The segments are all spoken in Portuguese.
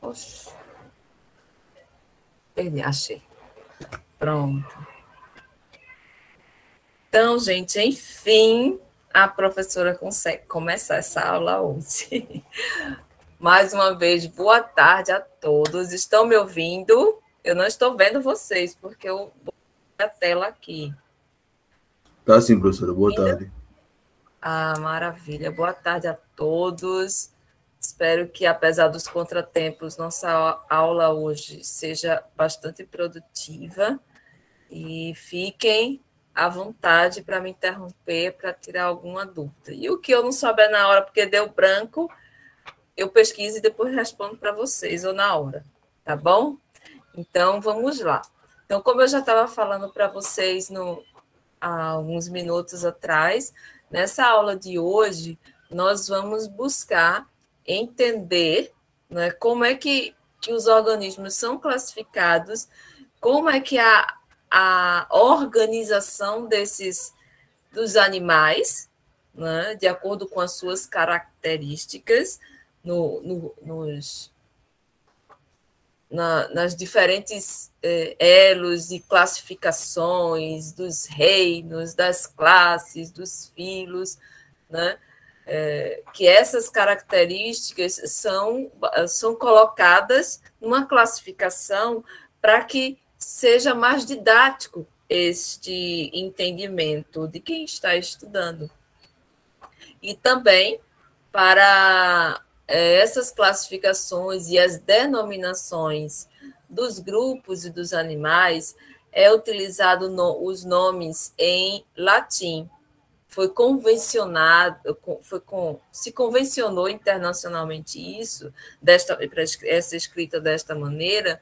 Oxe. Perdi, achei. Pronto. Então, gente, enfim, a professora consegue começar essa aula hoje. Mais uma vez, boa tarde a todos. Estão me ouvindo? Eu não estou vendo vocês, porque eu botei a tela aqui. Tá sim, professora. Boa tarde. Ah, maravilha. Boa tarde a todos. Espero que, apesar dos contratempos, nossa aula hoje seja bastante produtiva e fiquem à vontade para me interromper, para tirar alguma dúvida. E o que eu não souber na hora, porque deu branco, eu pesquiso e depois respondo para vocês, ou na hora, tá bom? Então, vamos lá. Então, como eu já estava falando para vocês há alguns minutos atrás, nessa aula de hoje, nós vamos buscar entender, né, como é que os organismos são classificados, como é que a organização dos animais, né, de acordo com as suas características, nas diferentes elos e classificações dos reinos, das classes, dos filos, né? Que essas características são colocadas numa classificação para que seja mais didático este entendimento de quem está estudando. E também para essas classificações e as denominações dos grupos e dos animais é utilizado os nomes em latim. Se convencionou internacionalmente isso, essa escrita desta maneira,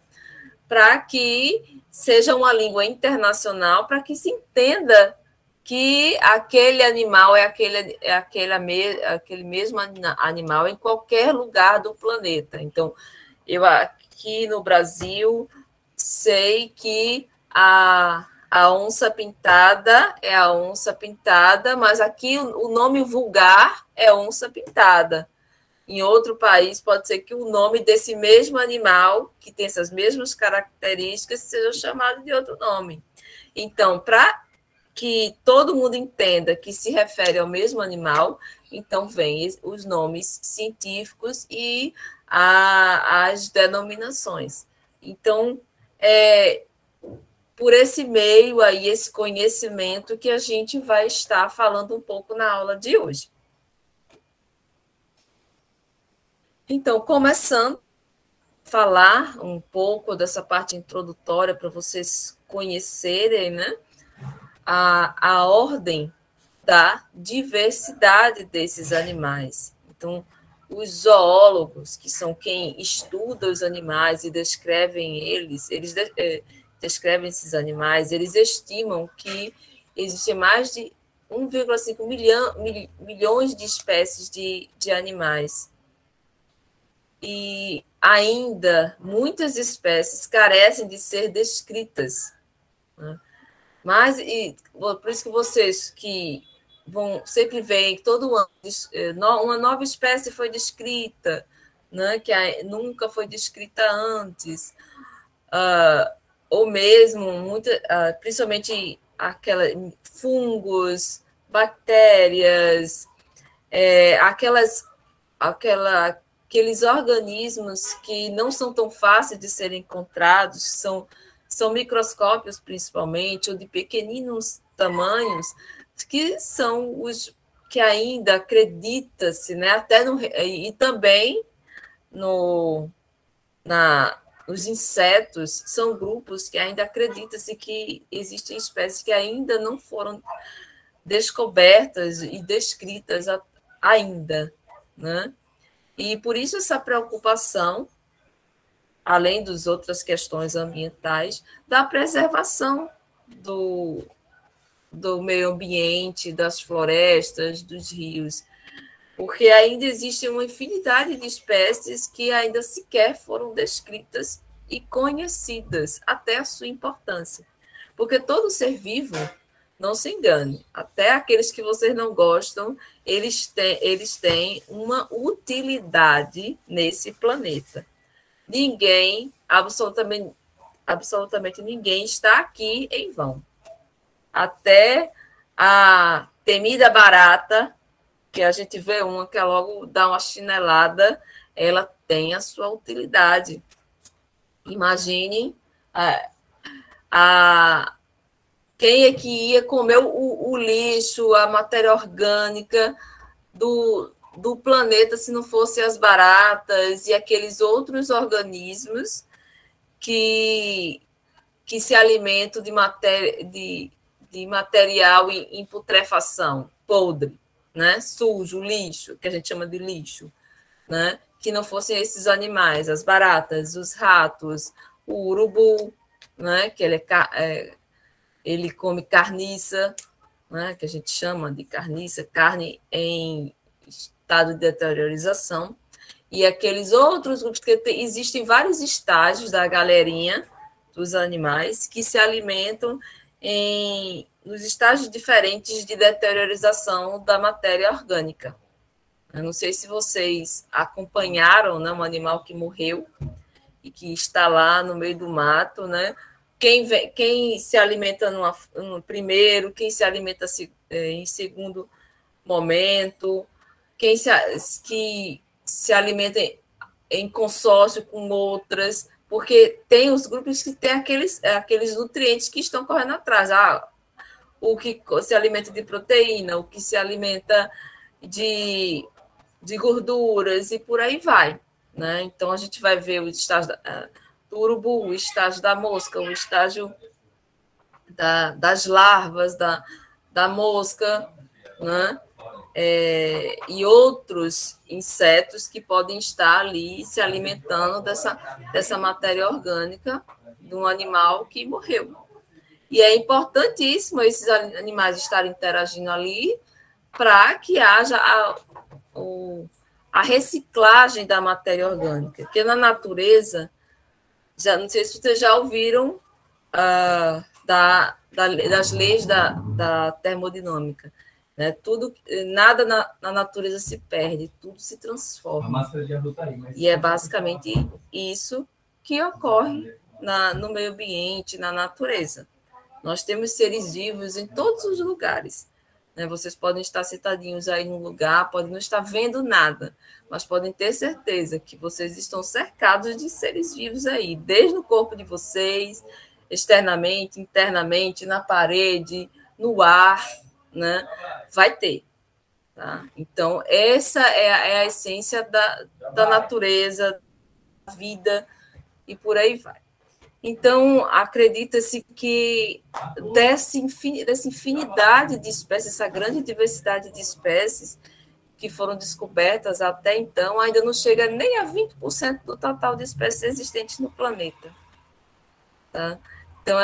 para que seja uma língua internacional, para que se entenda que aquele animal é aquele mesmo animal em qualquer lugar do planeta. Então, eu aqui no Brasil sei que a onça pintada é a onça pintada, mas aqui o nome vulgar é onça pintada. Em outro país, pode ser que o nome desse mesmo animal, que tem essas mesmas características, seja chamado de outro nome. Então, para que todo mundo entenda que se refere ao mesmo animal, então vem os nomes científicos e as denominações. Então, por esse meio aí, esse conhecimento que a gente vai estar falando um pouco na aula de hoje. Então, começando a falar um pouco dessa parte introdutória para vocês conhecerem, né, a ordem da diversidade desses animais. Então, os zoólogos, que são quem estuda os animais e descrevem eles descrevem esses animais, eles estimam que existem mais de 1,5 milhões de espécies de animais. E ainda muitas espécies carecem de ser descritas, né? Mas, por isso que vocês que sempre veem que todo ano uma nova espécie foi descrita, né, que nunca foi descrita antes, ou mesmo, principalmente fungos, bactérias, aqueles organismos que não são tão fáceis de serem encontrados, são microscópios principalmente, ou de pequeninos tamanhos, que são os que ainda acredita-se, né? E também os insetos são grupos que ainda acredita-se que existem espécies que ainda não foram descobertas e descritas ainda, né? E por isso essa preocupação, além das outras questões ambientais, da preservação do meio ambiente, das florestas, dos rios, porque ainda existe uma infinidade de espécies que ainda sequer foram descritas e conhecidas, até a sua importância. Porque todo ser vivo, não se engane, até aqueles que vocês não gostam, eles têm uma utilidade nesse planeta. ninguém, absolutamente ninguém está aqui em vão. Até a temida barata, que a gente vê uma que logo dá uma chinelada, ela tem a sua utilidade. Imagine quem é que ia comer o lixo, a matéria orgânica do planeta se não fossem as baratas e aqueles outros organismos que se alimentam de material em putrefação, podre, né? Sujo, lixo, que a gente chama de lixo, né? Que não fossem esses animais, as baratas, os ratos, o urubu, né? Que ele come carniça, né? Que a gente chama de carniça, carne em estado de deteriorização, e aqueles outros grupos, que existem vários estágios da galerinha dos animais que se alimentam nos estágios diferentes de deteriorização da matéria orgânica. Eu não sei se vocês acompanharam, né, um animal que morreu e que está lá no meio do mato, né? Quem se alimenta no primeiro, quem se alimenta em segundo momento, que se alimenta em consórcio com outras, porque tem os grupos que têm aqueles nutrientes que estão correndo atrás. O que se alimenta de proteína, o que se alimenta de gorduras e por aí vai. Né? Então, a gente vai ver o estágio do urubu, o estágio da mosca, o estágio das larvas da mosca, né? E outros insetos que podem estar ali se alimentando dessa matéria orgânica de um animal que morreu. E é importantíssimo esses animais estarem interagindo ali para que haja a reciclagem da matéria orgânica. Porque na natureza, não sei se vocês já ouviram das leis da termodinâmica. Né? Nada na natureza se perde, tudo se transforma. E é basicamente isso que ocorre no meio ambiente, na natureza. Nós temos seres vivos em todos os lugares. Né? Vocês podem estar sentadinhos aí num lugar, podem não estar vendo nada, mas podem ter certeza que vocês estão cercados de seres vivos aí, desde o corpo de vocês, externamente, internamente, na parede, no ar, né? Vai ter. Tá? Então, essa é a essência da natureza, da vida, e por aí vai. Então, acredita-se que dessa infinidade de espécies, essa grande diversidade de espécies que foram descobertas até então, ainda não chega nem a 20% do total de espécies existentes no planeta. Tá? Então,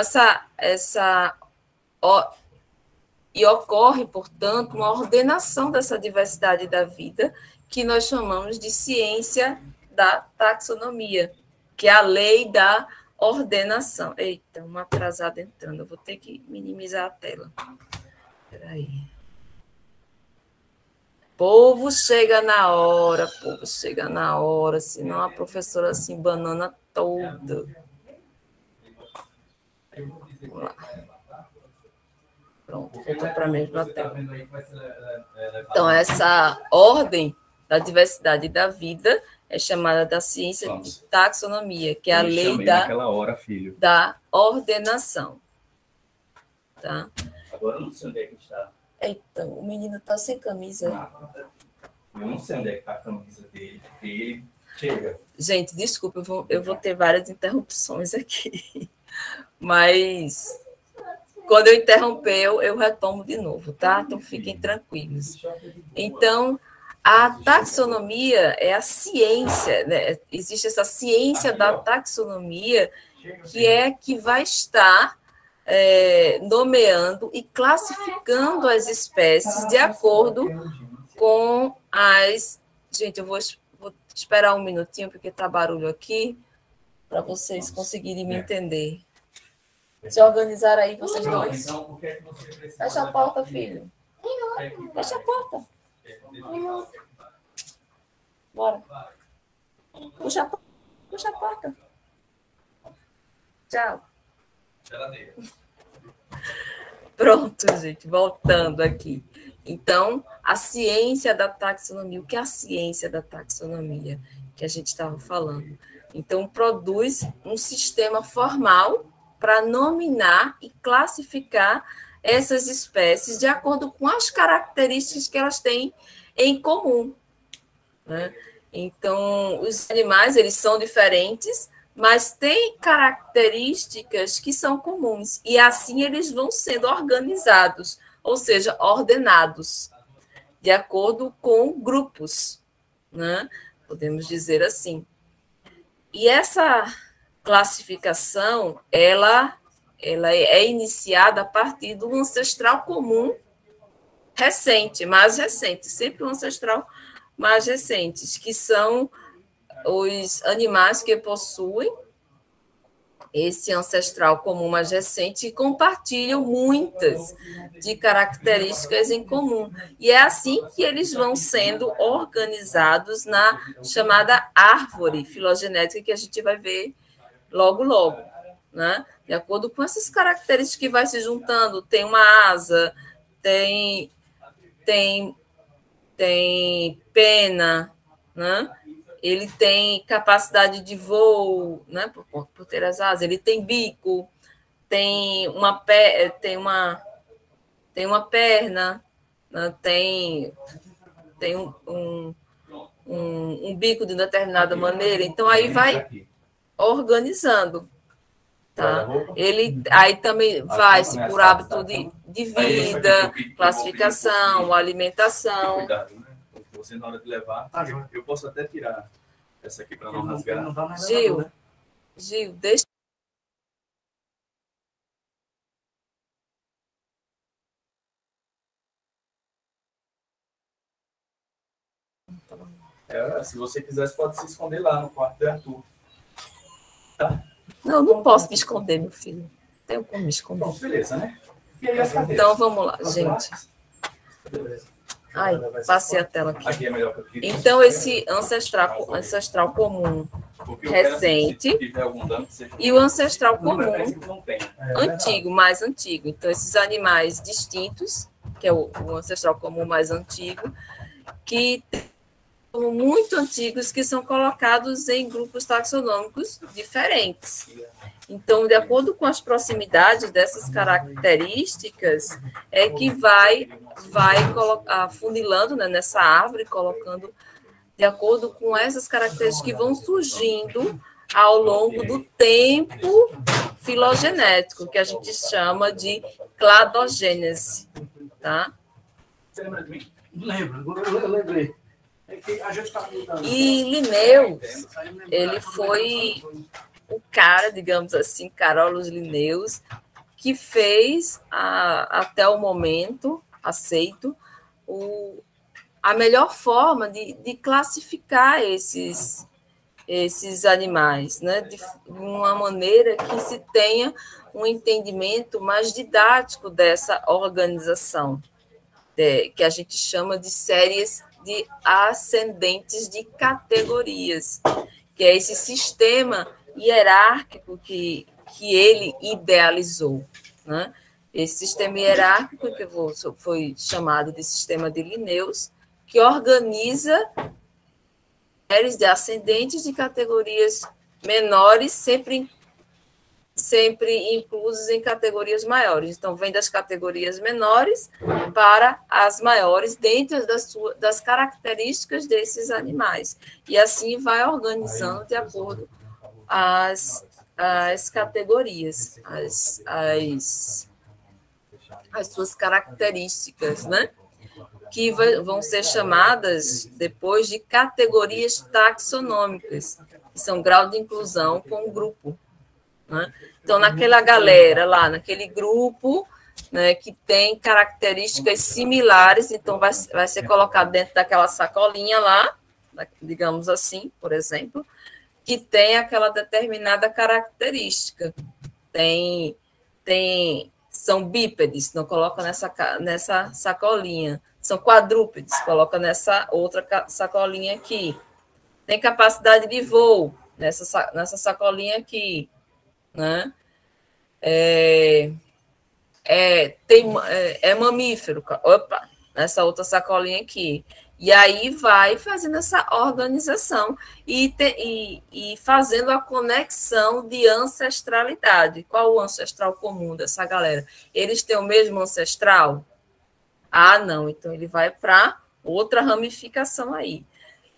e ocorre, portanto, uma ordenação dessa diversidade da vida, que nós chamamos de ciência da taxonomia, que é a lei da ordenação. Eita, uma atrasada entrando, eu vou ter que minimizar a tela. Espera aí. Povo chega na hora, senão a professora se embanana toda. Vamos lá. Pronto, voltou para a mesma tela. Então, essa ordem da diversidade da vida é chamada da ciência de taxonomia, que é a lei da ordenação. Tá? Agora eu não sei onde é que está. Eita, o menino está sem camisa. Eu não sei onde é que está a camisa dele, porque ele chega. Gente, desculpa, eu vou ter várias interrupções aqui. Mas quando eu interromper, eu retomo de novo, tá? Então fiquem tranquilos. Então, a taxonomia é a ciência, né? Existe essa ciência da taxonomia, que vai estar nomeando e classificando as espécies de acordo com as... Gente, eu vou esperar um minutinho, porque está barulho aqui, para vocês conseguirem me entender. Se organizar aí, vocês dois. Fecha a porta, filho. Fecha a porta. Bora. Puxa a porta. Puxa a porta. Tchau. Geladeira. Pronto, gente, voltando aqui. Então, a ciência da taxonomia, o que é a ciência da taxonomia que a gente estava falando? Então, produz um sistema formal para nominar e classificar essas espécies de acordo com as características que elas têm em comum, né? Então, os animais, eles são diferentes, mas têm características que são comuns, e assim eles vão sendo organizados, ou seja, ordenados, de acordo com grupos, né? Podemos dizer assim. E essa classificação, ela é iniciada a partir do ancestral comum recente, mais recente, sempre um ancestral mais recentes, que são os animais que possuem esse ancestral comum mais recente e compartilham muitas de características em comum. E é assim que eles vão sendo organizados na chamada árvore filogenética, que a gente vai ver logo, logo, né? De acordo com essas características que vai se juntando, tem uma asa, tem pena, né? Ele tem capacidade de voo, né? Por ter as asas, ele tem bico, tem uma perna, né? Tem um bico de determinada maneira, então aí vai organizando. Tá? Ele aí também vai-se por hábito de vida, classificação, alimentação. Cuidado, né? Você, na hora de levar, eu posso até tirar essa aqui para não rasgar. Gil, deixa. Se você quiser, você pode se esconder lá no quarto do Arthur. Tá? Não posso me esconder, meu filho. Tenho como me esconder. Bom, beleza, né? Então, vamos lá, gente. Ai, passei a tela aqui. Aqui é melhor que eu então, esse ancestral comum recente e o ancestral comum antigo, mais antigo. Então, esses animais distintos, que é o ancestral comum mais antigo, que são muito antigos, que são colocados em grupos taxonômicos diferentes. Então, de acordo com as proximidades dessas características, é que vai afunilando, né, nessa árvore, colocando de acordo com essas características que vão surgindo ao longo do tempo filogenético, que a gente chama de cladogênese. Tá? Você lembra de mim? Lembro, eu lembrei. E Linnaeus, ele foi o cara, digamos assim, Carolus Linnaeus, que fez, até o momento, aceito, a melhor forma de classificar esses animais, né? De uma maneira que se tenha um entendimento mais didático dessa organização, que a gente chama de séries de ascendentes de categorias, que é esse sistema hierárquico que ele idealizou, né? Esse sistema hierárquico, que foi chamado de sistema de Linnaeus, que organiza séries de ascendentes de categorias menores, sempre inclusos em categorias maiores. Então, vem das categorias menores para as maiores, dentro das características desses animais. E assim vai organizando de acordo as categorias, as suas características, né? Que vão ser chamadas depois de categorias taxonômicas, que são grau de inclusão com o grupo. Né? Então, naquela galera lá, naquele grupo, né, que tem características similares, então vai ser colocado dentro daquela sacolinha lá, digamos assim, por exemplo, que tem aquela determinada característica. São bípedes, não coloca nessa sacolinha. São quadrúpedes, coloca nessa outra sacolinha aqui. Tem capacidade de voo, nessa sacolinha aqui, né? É mamífero, opa, nessa outra sacolinha aqui. E aí vai fazendo essa organização e fazendo a conexão de ancestralidade. Qual o ancestral comum dessa galera? Eles têm o mesmo ancestral? Ah, não, então ele vai para outra ramificação aí.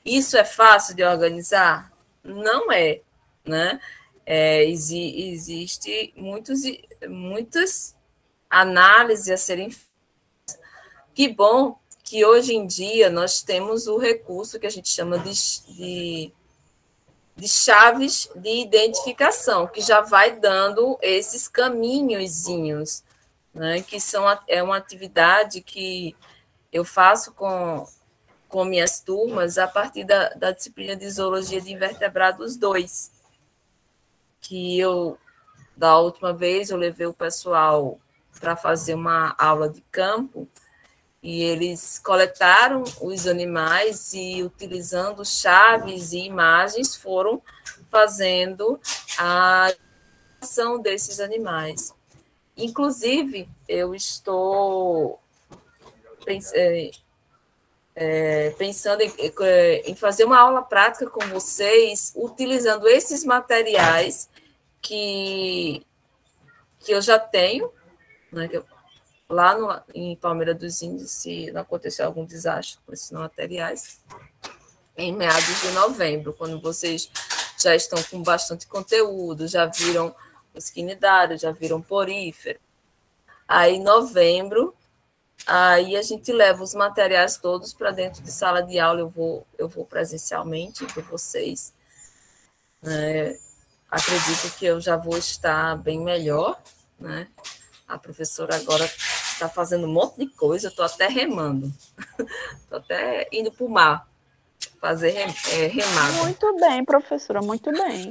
Isso é fácil de organizar? Não é, né? Existe muitas análises a serem feitas. Que bom que hoje em dia nós temos o recurso que a gente chama de chaves de identificação, que já vai dando esses caminhozinhos, né? Que é uma atividade que eu faço com minhas turmas a partir da disciplina de Zoologia de Invertebrados 2, que da última vez, eu levei o pessoal para fazer uma aula de campo, e eles coletaram os animais e, utilizando chaves e imagens, foram fazendo a identificação desses animais. Inclusive, eu estou pensando em fazer uma aula prática com vocês, utilizando esses materiais que eu já tenho, né, lá em Palmeira dos Índios, se não acontecer algum desastre com esses materiais, em meados de novembro, quando vocês já estão com bastante conteúdo, já viram os quinidários, já viram porífero. Aí, em novembro, aí a gente leva os materiais todos para dentro de sala de aula, eu vou presencialmente com vocês. Acredito que eu já vou estar bem melhor, né? A professora agora está fazendo um monte de coisa, eu estou até remando. Estou até indo para o mar fazer remada. Muito bem, professora, muito bem.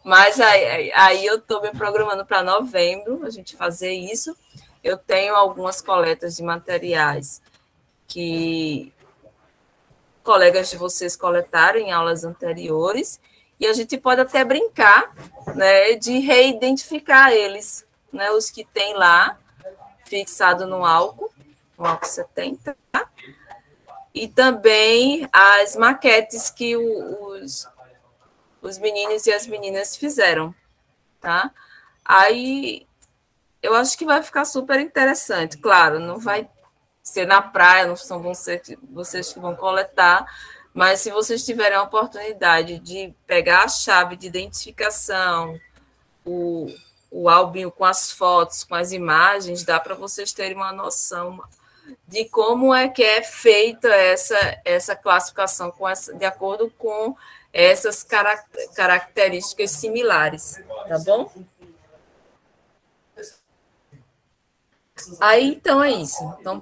Mas aí eu estou me programando para novembro, a gente fazer isso. Eu tenho algumas coletas de materiais que colegas de vocês coletaram em aulas anteriores, e a gente pode até brincar, né, de reidentificar eles, né, os que tem lá fixado no álcool 70, tá? E também as maquetes que os meninos e as meninas fizeram, tá? Aí eu acho que vai ficar super interessante. Claro, não vai ser na praia, não vão ser vocês que vão coletar, mas se vocês tiverem a oportunidade de pegar a chave de identificação, o álbum com as fotos, com as imagens, dá para vocês terem uma noção de como é que é feita essa classificação de acordo com essas características similares, tá bom? Aí, então, é isso. Então,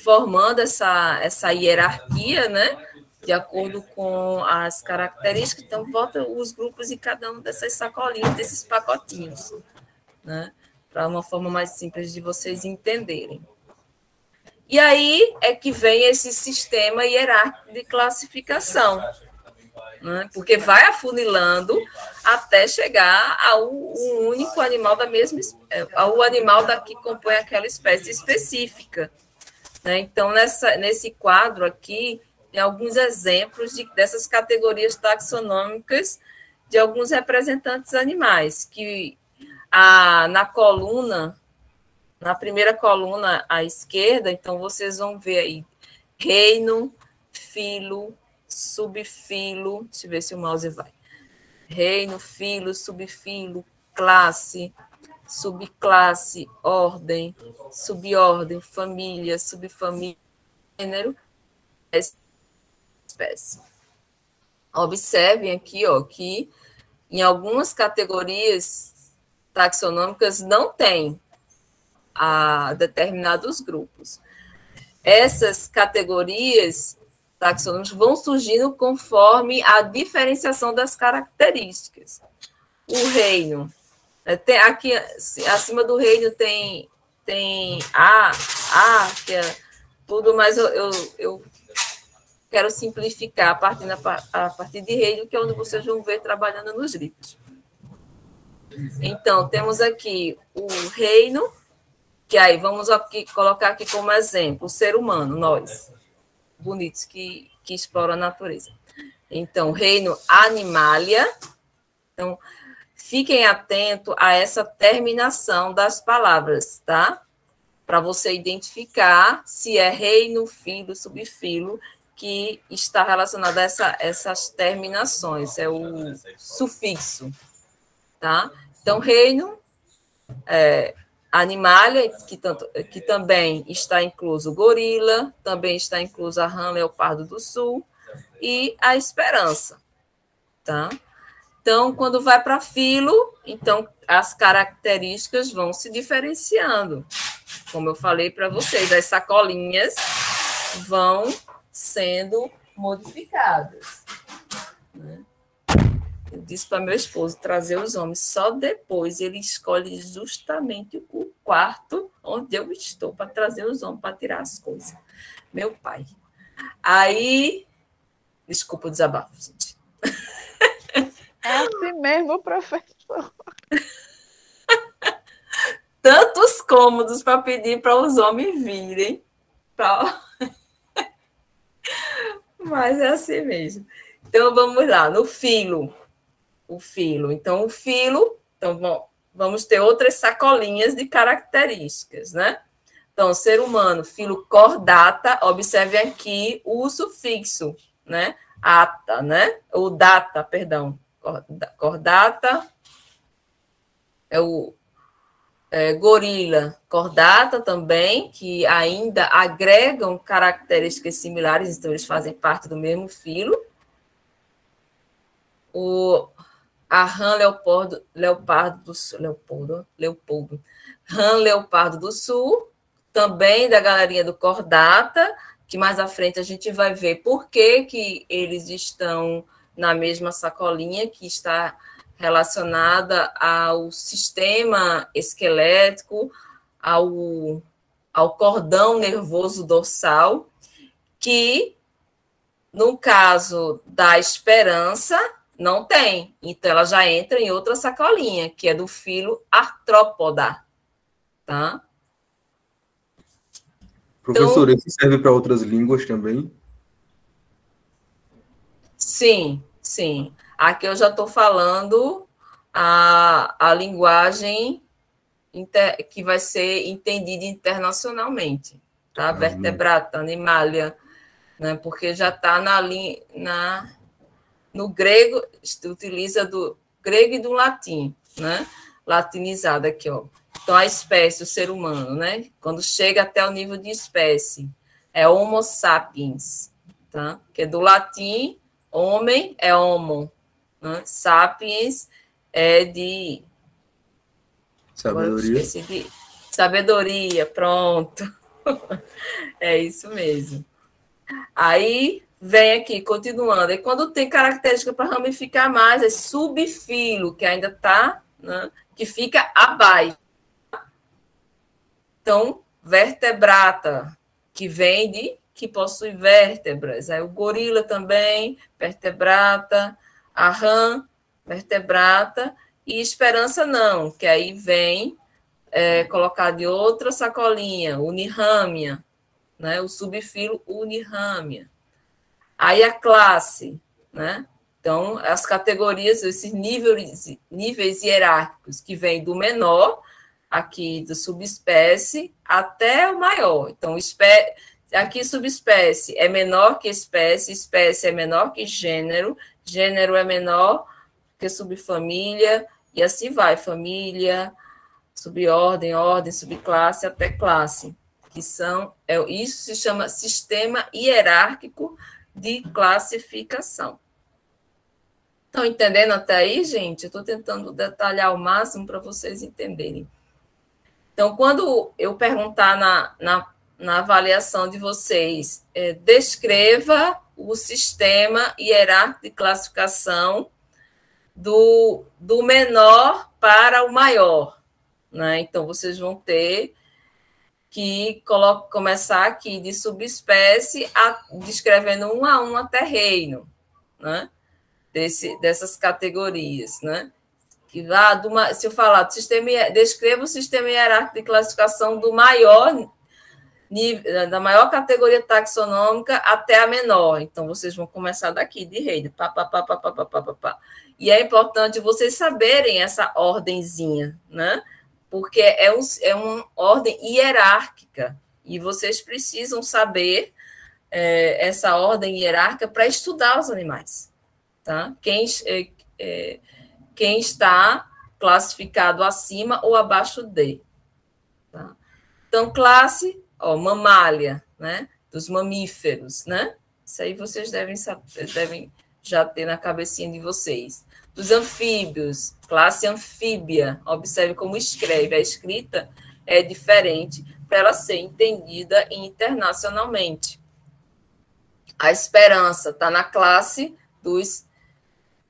formando essa hierarquia, né, de acordo com as características, então, bota os grupos em cada um dessas sacolinhas, desses pacotinhos, né, para uma forma mais simples de vocês entenderem. E aí é que vem esse sistema hierárquico de classificação, né, porque vai afunilando até chegar ao único animal da mesma, ao animal que compõe aquela espécie específica, né? Então, nesse quadro aqui, tem alguns exemplos dessas categorias taxonômicas de alguns representantes animais, que na primeira coluna à esquerda, então vocês vão ver aí reino, filo, subfilo, deixa eu ver se o mouse vai. Reino, filo, subfilo, classe, subclasse, ordem, subordem, família, subfamília, gênero, espécie. Observem aqui, ó, que em algumas categorias taxonômicas não tem determinados grupos. Essas categorias taxonômicas vão surgindo conforme a diferenciação das características. O reino, aqui acima do reino tem A, que é tudo, mas eu quero simplificar a partir de reino, que é onde vocês vão ver trabalhando nos livros. Então, temos aqui o reino, que aí vamos aqui, colocar aqui como exemplo, o ser humano, nós, bonitos, que exploram a natureza. Então, reino Animalia. Então, fiquem atentos a essa terminação das palavras, tá? Para você identificar se é reino, filo, subfilo, que está relacionado a essas terminações, é o sufixo, tá? Então, reino, Animalia, que também está incluso o gorila, também está incluso a rã leopardo do sul e a esperança, tá? Então, quando vai para filo, então as características vão se diferenciando. Como eu falei para vocês, as sacolinhas vão sendo modificadas, né? Eu disse para meu esposo trazer os homens, só depois ele escolhe justamente o quarto onde eu estou para trazer os homens para tirar as coisas. Meu pai. Aí, desculpa o desabafo, gente. É assim mesmo, professor. Tantos cômodos para pedir para os homens virem. Mas é assim mesmo. Então, vamos lá, no filo. O filo. Então, o filo, então, vamos ter outras sacolinhas de características, né? Então, ser humano, filo cordata, observe aqui o sufixo, né? Ata, né? Ou data, perdão. Cordata é o gorila, cordata também, que ainda agregam características similares, então eles fazem parte do mesmo filo. A rã leopardo do sul, rã leopardo do sul, também da galerinha do cordata, que mais à frente a gente vai ver por que eles estão na mesma sacolinha, que está relacionada ao sistema esquelético, ao cordão nervoso dorsal, que, no caso da esperança, não tem. Então, ela já entra em outra sacolinha, que é do filo artrópoda. Tá? Professor, então, esse serve para outras línguas também? Sim, sim. Aqui eu já estou falando a linguagem que vai ser entendida internacionalmente, tá? Vertebrata, Animalia, né? Porque já está no grego, utiliza do grego e do latim, né? Latinizado aqui, ó. Então, a espécie, o ser humano, né? Quando chega até o nível de espécie, é Homo sapiens, tá? Que é do latim, homem é homo, né? Sapiens é de... Sabedoria. Esqueci de... Sabedoria, pronto. É isso mesmo. Aí, vem aqui, continuando. E quando tem característica para ramificar mais, é subfilo, que ainda está, né? Que fica abaixo. Então, vertebrata, que vem que possui vértebras. Aí o gorila também, vertebrata, a rã, vertebrata, e esperança não, que aí vem colocado em outra sacolinha, unirrâmia, né? O subfilo unirrâmia. Aí a classe, né? Então, as categorias, esses níveis hierárquicos que vêm do menor, aqui do subespécie, até o maior. Então, aqui subespécie é menor que espécie, espécie é menor que gênero, gênero é menor que subfamília, e assim vai, família, subordem, ordem, subclasse, até classe, que são, isso se chama sistema hierárquico de classificação. Estão entendendo até aí, gente? Eu estou tentando detalhar ao máximo para vocês entenderem. Então, quando eu perguntar na avaliação de vocês, descreva o sistema hierárquico de classificação do menor para o maior, né? Então, vocês vão ter que começar aqui de subespécie, descrevendo um a um até reino, né? Dessas categorias, né? Que se eu falar do sistema, descreva o sistema hierárquico de classificação do maior nível, da maior categoria taxonômica até a menor. Então, vocês vão começar daqui, de reino. Pá, pá, pá, pá, pá, pá, pá, pá, pá. E é importante vocês saberem essa ordenzinha, né? Porque é uma ordem hierárquica. E vocês precisam saber essa ordem hierárquica para estudar os animais. Tá? Quem está classificado acima ou abaixo de. Tá? Então, classe, mamália, né? Dos mamíferos, né? Isso aí vocês devem já ter na cabecinha de vocês. Dos anfíbios, classe anfíbia. Observe como escreve. A escrita é diferente para ela ser entendida internacionalmente. A esperança está na classe dos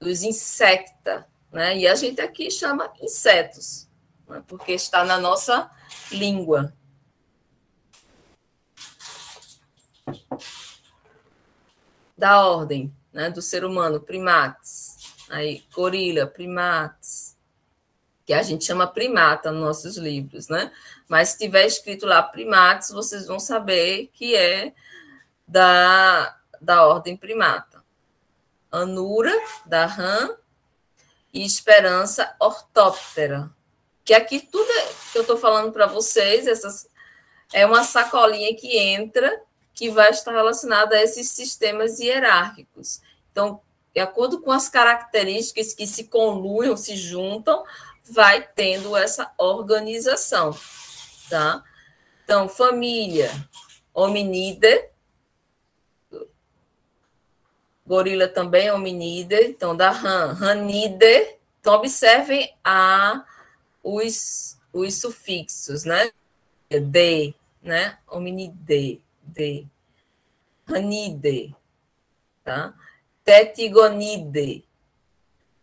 insecta, né? E a gente aqui chama insetos, né? Porque está na nossa língua. Da ordem, né, do ser humano, primates. Aí, gorila, primates. Que a gente chama primata nos nossos livros, né? Mas se tiver escrito lá primates, vocês vão saber que é da ordem primata. Anura, da rã, e esperança, ortóptera. Que aqui tudo que eu estou falando para vocês, é uma sacolinha que entra, que vai estar relacionada a esses sistemas hierárquicos. Então, de acordo com as características que se conluem, se juntam, vai tendo essa organização. Tá? Então, família, hominídea, gorila também é hominídea, então da ranídea. Então, observem os sufixos, né? De, né? Hominídea, de. Ranídea, tá? Tetigonídea.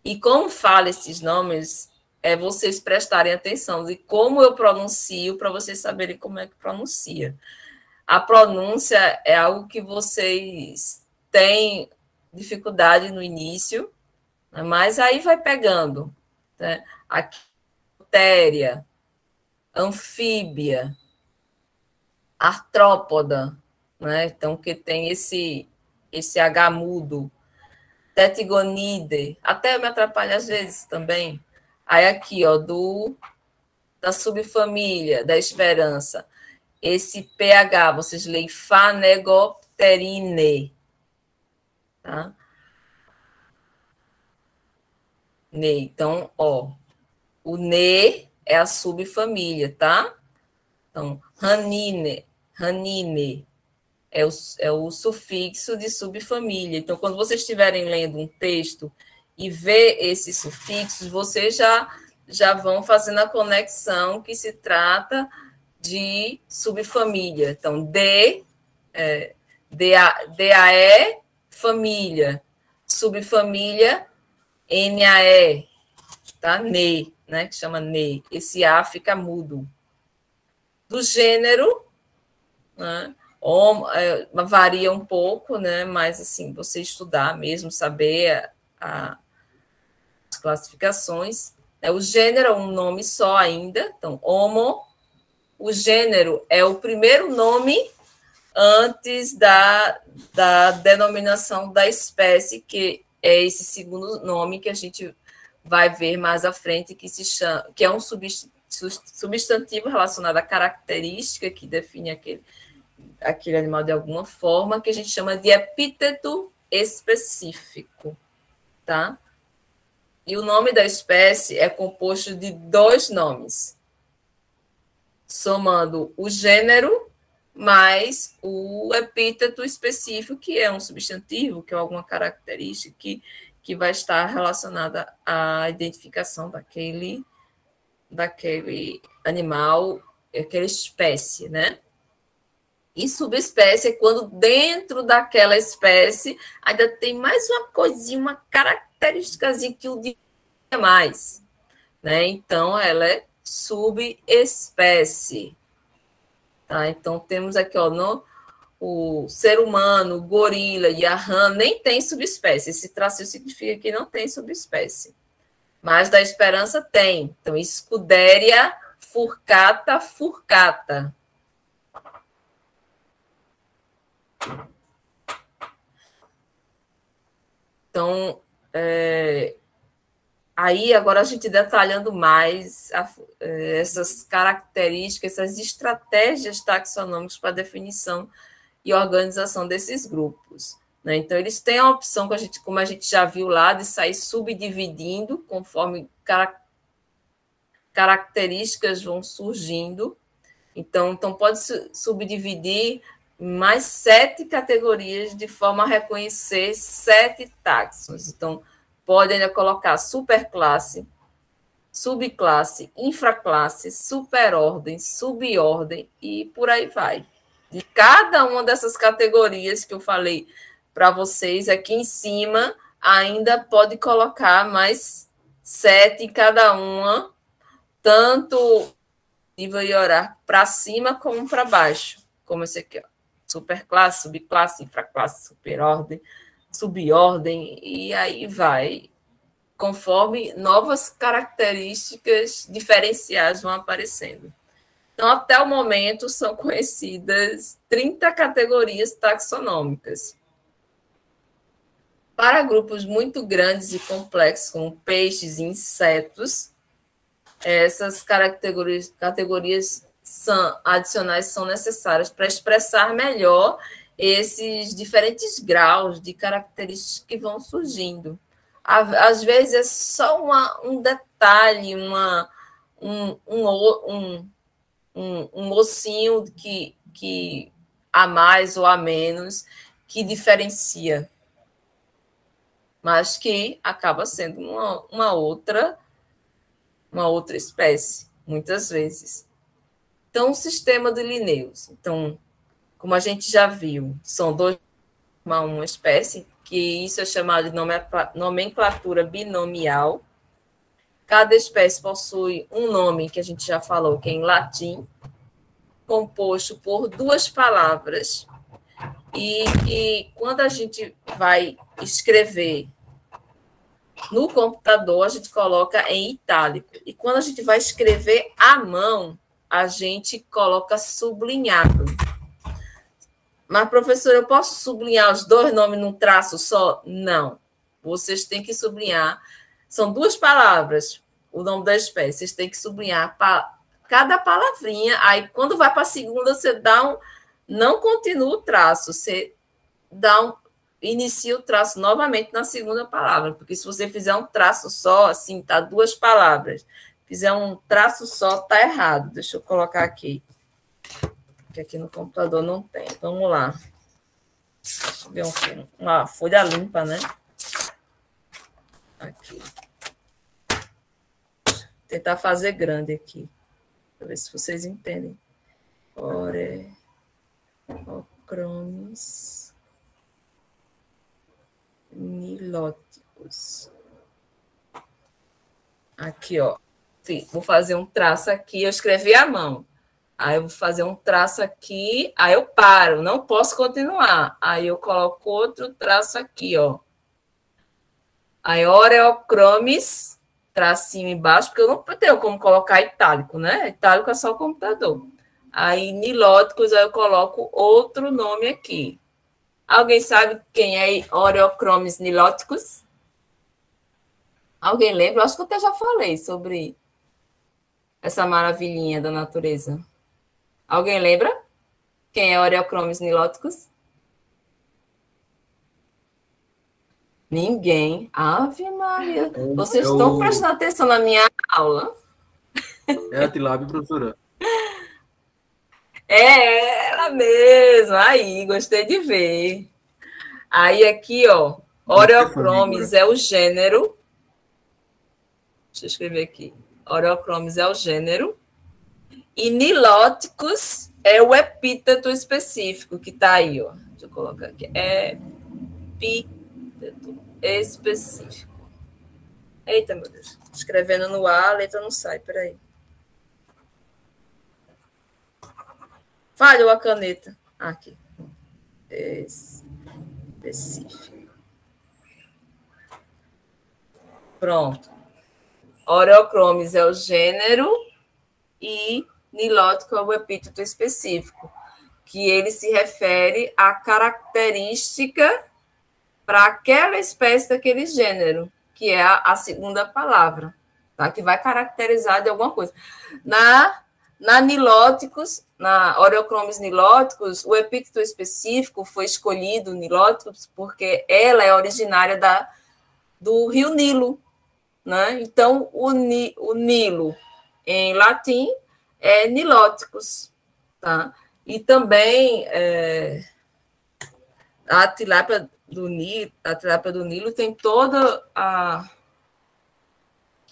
E como fala esses nomes, vocês prestarem atenção de como eu pronuncio, para vocês saberem como é que pronuncia. A pronúncia é algo que vocês têm dificuldade no início, mas aí vai pegando, né? Aqui, bactéria, anfíbia, artrópoda, né? Então, que tem esse H mudo, tetigonídea, até me atrapalha às vezes também. Aí aqui, da subfamília da esperança, esse PH, vocês leem Phanegopterinae, tá? Ne, então, o ne é a subfamília, tá? Então, ranine é o sufixo de subfamília. Então, quando vocês estiverem lendo um texto e ver esses sufixos, vocês já vão fazendo a conexão que se trata de subfamília. Então, DAE, família. Subfamília, NAE, tá? Ne, né? Que chama ne. Esse A fica mudo. Do gênero, né? Varia um pouco, né? Mas, assim, você estudar mesmo, saber as classificações. O gênero é um nome só ainda. Então, homo. O gênero é o primeiro nome antes da denominação da espécie, que é esse segundo nome que a gente vai ver mais à frente, que é um substantivo relacionado à característica que define aquele animal de alguma forma, que a gente chama de epíteto específico, tá? E o nome da espécie é composto de 2 nomes, somando o gênero mais o epíteto específico, que é um substantivo, que é alguma característica que vai estar relacionada à identificação daquele animal, aquela espécie, né? E subespécie é quando dentro daquela espécie ainda tem mais uma coisinha, uma característicazinha que o diferencia mais, né? Então, ela é subespécie. Tá? Então, temos aqui, ó, o ser humano, o gorila e a rã nem tem subespécie. Esse traço significa que não tem subespécie. Mas da esperança tem. Então, Scuderia furcata furcata. Então, aí agora a gente detalhando mais essas características, essas estratégias taxonômicas para definição e organização desses grupos. Né? Então, eles têm a opção, como a gente já viu lá, de sair subdividindo conforme características vão surgindo. Então pode subdividir mais 7 categorias de forma a reconhecer 7 taxons. Então, pode ainda colocar superclasse, subclasse, infraclasse, superordem, subordem e por aí vai. De cada uma dessas categorias que eu falei para vocês aqui em cima, ainda pode colocar mais 7 em cada uma, tanto nível hierárquico para cima como para baixo, como esse aqui, ó. Superclasse, subclasse, infraclasse, superordem, subordem, e aí vai, conforme novas características diferenciais vão aparecendo. Então, até o momento, são conhecidas 30 categorias taxonômicas. Para grupos muito grandes e complexos, como peixes e insetos, essas categorias adicionais são necessárias para expressar melhor esses diferentes graus de características que vão surgindo. Às vezes é só um detalhe, um ossinho que a mais ou a menos que diferencia, mas que acaba sendo uma outra espécie, muitas vezes. Então, o sistema de Linnaeus. Então, como a gente já viu, são uma espécie, que isso é chamado de nomenclatura binomial. Cada espécie possui um nome, que a gente já falou, que é em latim, composto por 2 palavras. E quando a gente vai escrever no computador, a gente coloca em itálico. E quando a gente vai escrever à mão, a gente coloca sublinhado. Mas, professor, eu posso sublinhar os 2 nomes num traço só? Não. Vocês têm que sublinhar. São 2 palavras, o nome da espécie. Vocês têm que sublinhar cada palavrinha. Aí, quando vai para a segunda, você não continua o traço. Você inicia o traço novamente na segunda palavra. Porque se você fizer um traço só, assim, tá 2 palavras. Fizer um traço só, tá errado. Deixa eu colocar aqui. Que aqui no computador não tem. Vamos lá. Deixa eu ver uma folha limpa, né? Aqui. Vou tentar fazer grande aqui. Para ver se vocês entendem. Oreocromes nilóticos. Aqui, ó. Vou fazer um traço aqui. Eu escrevi à mão. Aí eu vou fazer um traço aqui, aí eu paro, não posso continuar. Aí eu coloco outro traço aqui, ó. Aí Oreocromes, tracinho embaixo, porque eu não tenho como colocar itálico, né? Itálico é só o computador. Aí nilóticos, aí eu coloco outro nome aqui. Alguém sabe quem é Oreocromes nilóticos? Alguém lembra? Eu acho que eu até já falei sobre essa maravilhinha da natureza. Alguém lembra quem é Oreocromes nilóticos? Ninguém. Ave Maria. Vocês estão prestando atenção na minha aula? É a tilápia, professora. É ela mesma. Aí, gostei de ver. Aí aqui, ó, Oreocromes é o gênero. Deixa eu escrever aqui. Oreocromes é o gênero. E nilóticos é o epíteto específico que está aí, ó. Deixa eu colocar aqui. Epíteto específico. Eita, meu Deus. Escrevendo no A, a letra não sai. Peraí. Falhou a caneta. Aqui. Específico. Pronto. Oreochromis é o gênero e nilótico é o epíteto específico, que ele se refere à característica para aquela espécie daquele gênero, que é a segunda palavra, tá? Que vai caracterizar de alguma coisa. Na nilóticos, na Oreochromis nilóticos, o epíteto específico foi escolhido, nilóticos, porque ela é originária do rio Nilo, né? Então, o Nilo, em latim, é nilóticos, tá? E também a tilápia do Nilo tem todo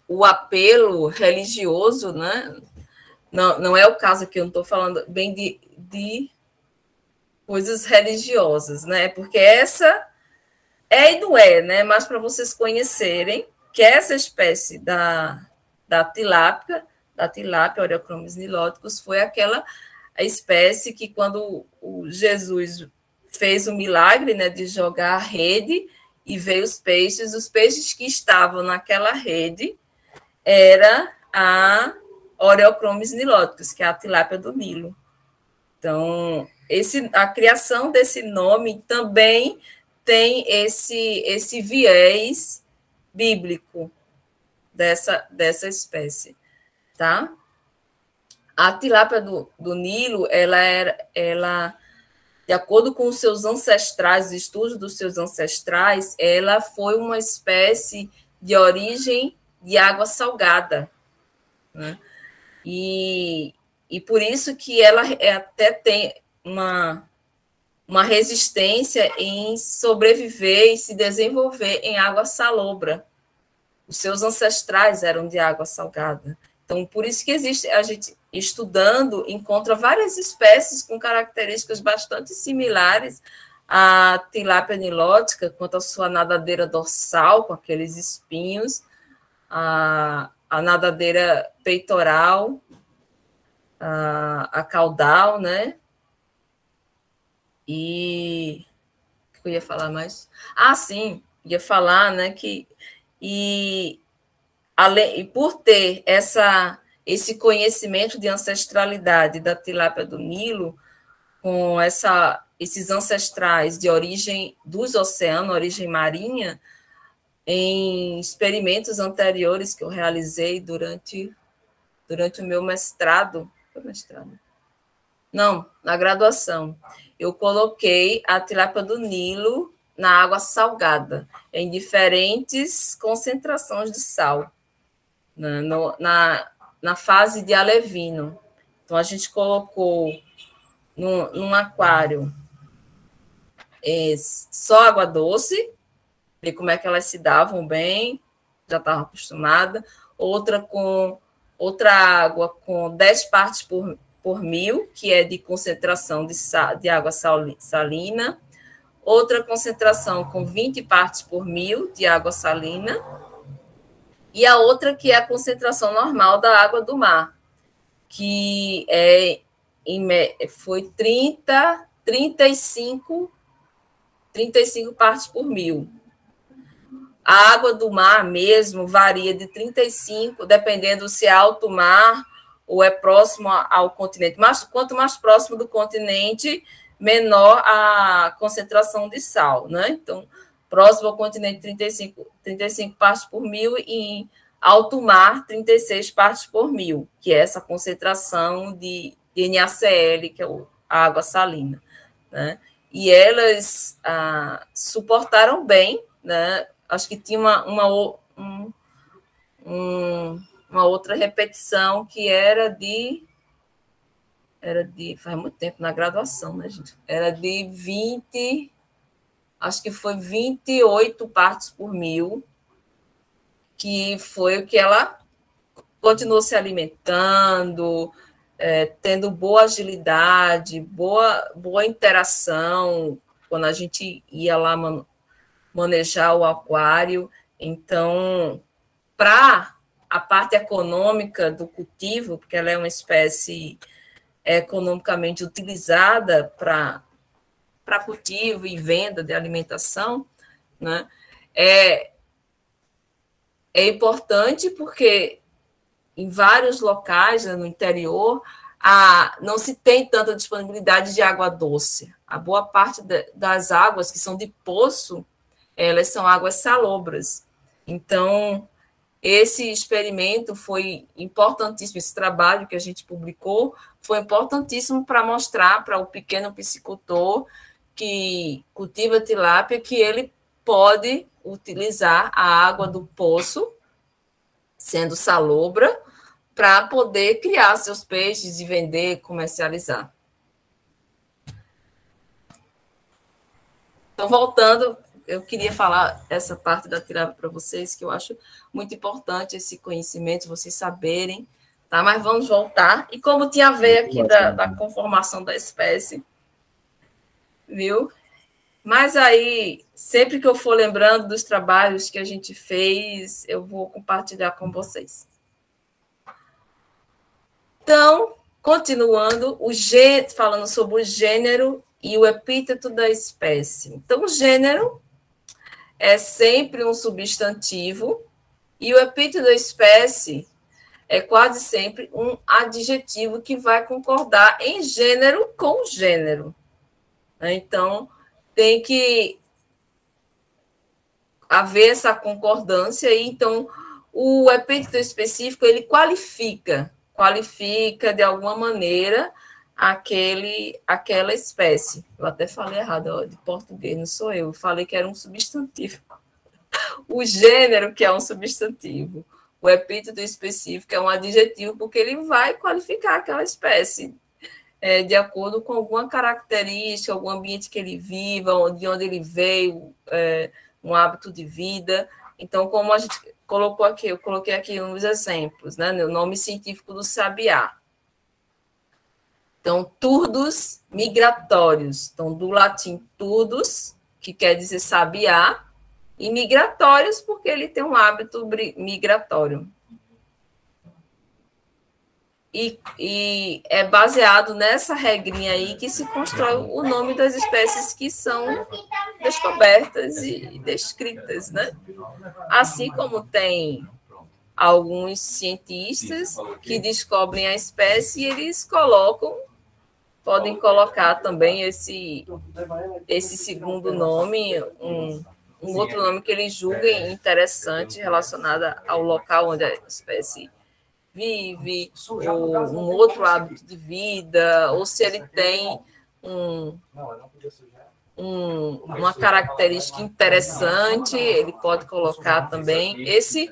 o apelo religioso, né? Não é o caso aqui, eu não estou falando bem de coisas religiosas, né? Porque essa e não é, né? Mas para vocês conhecerem que essa espécie da tilápia Oreochromis nilóticos, foi aquela espécie que, quando o Jesus fez o milagre, né, de jogar a rede e veio os peixes que estavam naquela rede era a Oreochromis nilóticos, que é a tilápia do Nilo. Então, a criação desse nome também tem esse viés bíblico dessa espécie, tá? A tilápia do Nilo, ela, de acordo com os seus ancestrais, os estudos dos seus ancestrais, ela foi uma espécie de origem de água salgada, né? E por isso que ela até tem uma resistência em sobreviver e se desenvolver em água salobra. Os seus ancestrais eram de água salgada. Então, por isso que existe, a gente estudando, encontra várias espécies com características bastante similares à tilápia nilótica, quanto à sua nadadeira dorsal, com aqueles espinhos, a nadadeira peitoral, a caudal, né? E o que eu ia falar mais? Sim, ia falar, né, que e por ter esse conhecimento de ancestralidade da tilápia do Nilo, com esses ancestrais de origem dos oceanos, origem marinha, em experimentos anteriores que eu realizei durante o meu mestrado. Foi mestrado? Não, na graduação. Eu coloquei a tilápia do Nilo na água salgada, em diferentes concentrações de sal, na fase de alevino. Então, a gente colocou num aquário só água doce, ver como é que elas se davam bem, já estava acostumada. Outra água com 10 partes por mil, que é de concentração de água salina. Outra concentração com 20 partes por mil de água salina. E a outra que é a concentração normal da água do mar, que foi 35 partes por mil. A água do mar mesmo varia de 35, dependendo se é alto mar ou é próximo ao continente. Mas quanto mais próximo do continente, menor a concentração de sal, né? Então, próximo ao continente, 35 partes por mil, e em alto mar, 36 partes por mil, que é essa concentração de NaCl, que é a água salina, né? E elas suportaram bem, né? Acho que tinha uma outra repetição que era de faz muito tempo, na graduação, né, gente? Era de 20, acho que foi 28 partes por mil, que foi o que ela continuou se alimentando, tendo boa agilidade, boa interação, quando a gente ia lá manejar o aquário. Então, para a parte econômica do cultivo, porque ela é uma espécie é economicamente utilizada para cultivo e venda de alimentação, né? É importante porque em vários locais, né, no interior, não se tem tanta disponibilidade de água doce. A boa parte das águas que são de poço, elas são águas salobras. Então, esse experimento foi importantíssimo, esse trabalho que a gente publicou foi importantíssimo para mostrar para o pequeno piscicultor que cultiva tilápia que ele pode utilizar a água do poço, sendo salobra, para poder criar seus peixes e vender, comercializar. Então, voltando, eu queria falar essa parte da tilápia para vocês, que eu acho muito importante esse conhecimento, vocês saberem, tá? Mas vamos voltar. E como tinha a ver aqui da conformação da espécie, viu? Mas aí, sempre que eu for lembrando dos trabalhos que a gente fez, eu vou compartilhar com vocês. Então, continuando, falando sobre o gênero e o epíteto da espécie. Então, o gênero é sempre um substantivo e o epíteto da espécie é quase sempre um adjetivo que vai concordar em gênero com o gênero. Então, tem que haver essa concordância aí. Então, o epíteto específico, ele qualifica de alguma maneira aquela espécie. Eu até falei errado, de português, não sou eu. Falei que era um substantivo. O gênero, que é um substantivo. O epíteto específico é um adjetivo, porque ele vai qualificar aquela espécie de acordo com alguma característica, algum ambiente que ele viva, de onde ele veio, um hábito de vida. Então, como a gente colocou aqui, eu coloquei aqui uns exemplos, né? O nome científico do sabiá. Então, turdus migratórios. Então, do latim turdus, que quer dizer sabiá, e migratórios, porque ele tem um hábito migratório. E é baseado nessa regrinha aí que se constrói o nome das espécies que são descobertas e descritas, né? Assim como tem alguns cientistas que descobrem a espécie e eles podem colocar também esse segundo nome, um outro nome que eles julguem interessante relacionado ao local onde a espécie vive, ou um outro hábito de vida, ou se ele tem uma característica interessante, ele pode colocar também. Esse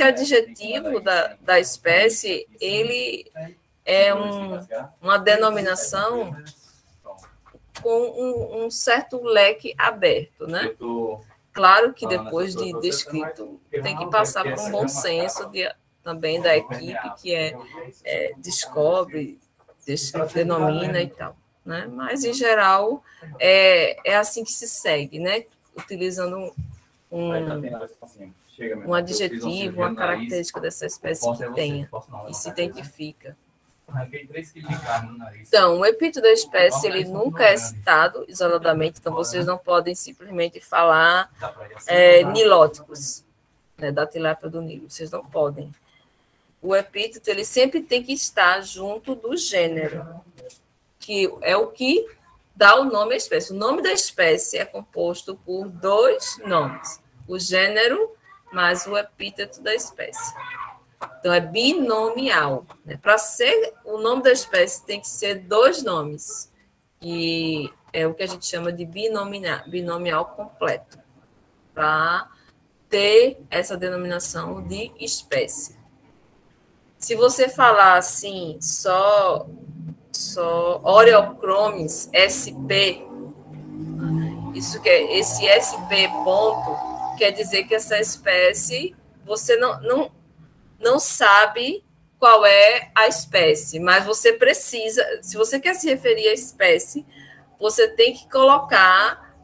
adjetivo da espécie, ele é uma denominação com um certo leque aberto, né? Claro que depois de descrito, tem que passar por um bom senso também da equipe que descobre, denomina e tal, né? Mas, em geral, é assim que se segue, né? Utilizando um adjetivo, uma característica dessa espécie que tenha e se identifica. Então, o epíteto da espécie, ele nunca é citado isoladamente, então vocês não podem simplesmente falar nilóticos, né, da tilápia do Nilo, vocês não podem. O epíteto, ele sempre tem que estar junto do gênero, que é o que dá o nome à espécie. O nome da espécie é composto por dois nomes, o gênero mais o epíteto da espécie. Então, é binomial. Né? Para ser o nome da espécie, tem que ser dois nomes, e é o que a gente chama de binomial completo, para ter essa denominação de espécie. Se você falar assim, só Oreochromis SP, isso esse SP ponto quer dizer que essa espécie você não sabe qual é a espécie, mas você precisa, se você quer se referir à espécie, você tem que colocar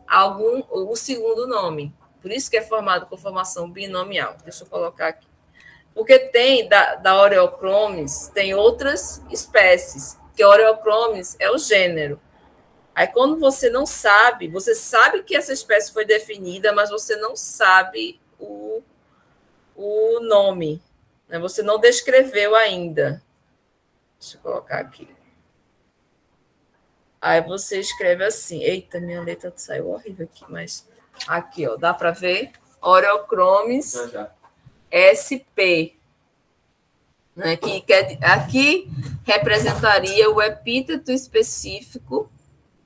o segundo nome. Por isso que é formado com formação binomial. Deixa eu colocar aqui. Porque tem, da Oreochromis, tem outras espécies. Porque Oreochromis é o gênero. Aí, quando você não sabe, você sabe que essa espécie foi definida, mas você não sabe o nome, né? Você não descreveu ainda. Deixa eu colocar aqui. Aí você escreve assim. Eita, minha letra saiu horrível aqui, mas aqui, ó, dá para ver? Oreochromis SP. Né? Aqui representaria o epíteto específico,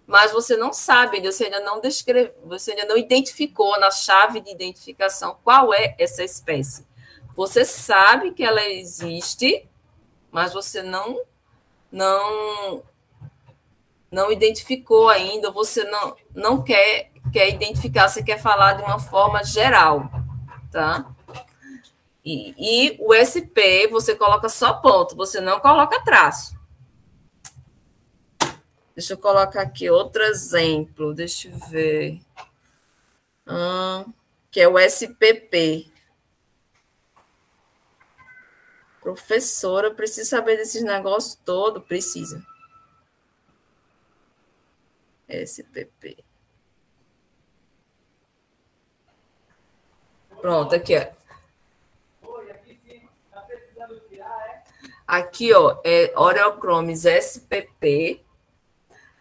mas você não sabe, você ainda não descreve, você ainda não identificou na chave de identificação qual é essa espécie. Você sabe que ela existe, mas você não identificou ainda, você não quer identificar, você quer falar de uma forma geral, tá? E o SP você coloca só ponto, você não coloca traço. Deixa eu colocar aqui outro exemplo, deixa eu ver. Que é o SPP. Professora, eu preciso saber desses negócios todos? Precisa. SPP. Pronto, aqui, ó. Aqui, ó, é Oreochromis SPP.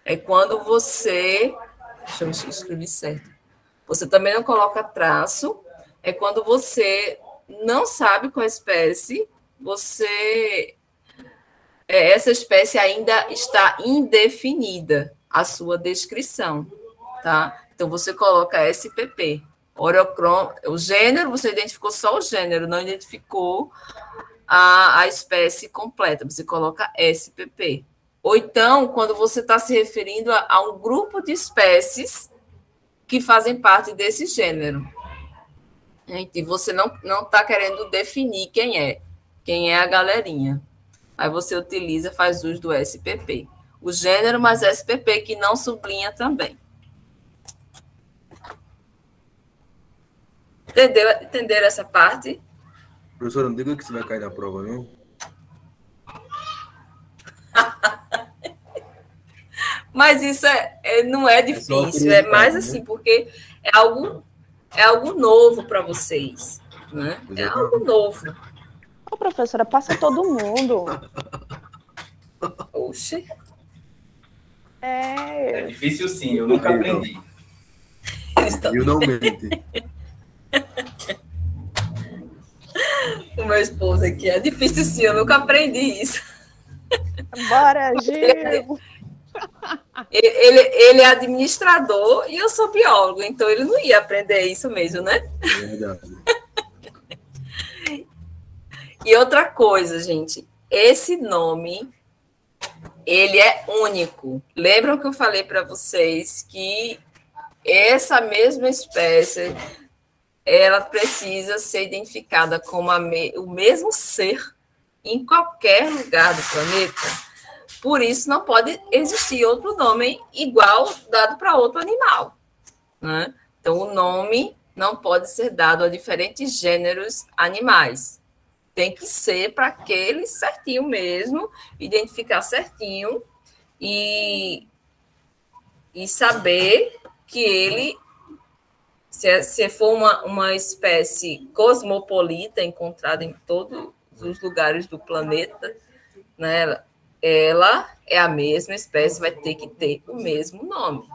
É quando você... Deixa eu escrever certo. Você também não coloca traço. É quando você não sabe qual espécie, essa espécie ainda está indefinida, a sua descrição, tá? Então, você coloca SPP. O gênero, você identificou só o gênero, não identificou a espécie completa. Você coloca SPP. Ou então, quando você está se referindo a um grupo de espécies que fazem parte desse gênero. E você não está querendo definir quem é a galerinha. Aí você utiliza, faz uso do SPP. O gênero, mas SPP, que não sublinha também. Entenderam essa parte? Professora, não diga que você vai cair na prova, não? Mas isso não é difícil, é mais assim, porque é algo novo para vocês, né? É algo novo. Ô, professora, passa todo mundo. Oxe. É difícil sim, eu nunca aprendi. Eu não mente. O meu esposo aqui, é difícil sim, eu nunca aprendi isso. Bora, Gil! Ele é administrador e eu sou biólogo, então ele não ia aprender isso mesmo, né? Verdade. E outra coisa, gente, esse nome, ele é único. Lembram que eu falei para vocês que essa mesma espécie, ela precisa ser identificada como o mesmo ser em qualquer lugar do planeta? Por isso, não pode existir outro nome igual dado para outro animal, né? Então, o nome não pode ser dado a diferentes gêneros animais. Tem que ser para aquele certinho mesmo, identificar certinho e saber que ele, se for uma espécie cosmopolita, encontrada em todos os lugares do planeta, né? Ela é a mesma espécie, vai ter que ter o mesmo nome.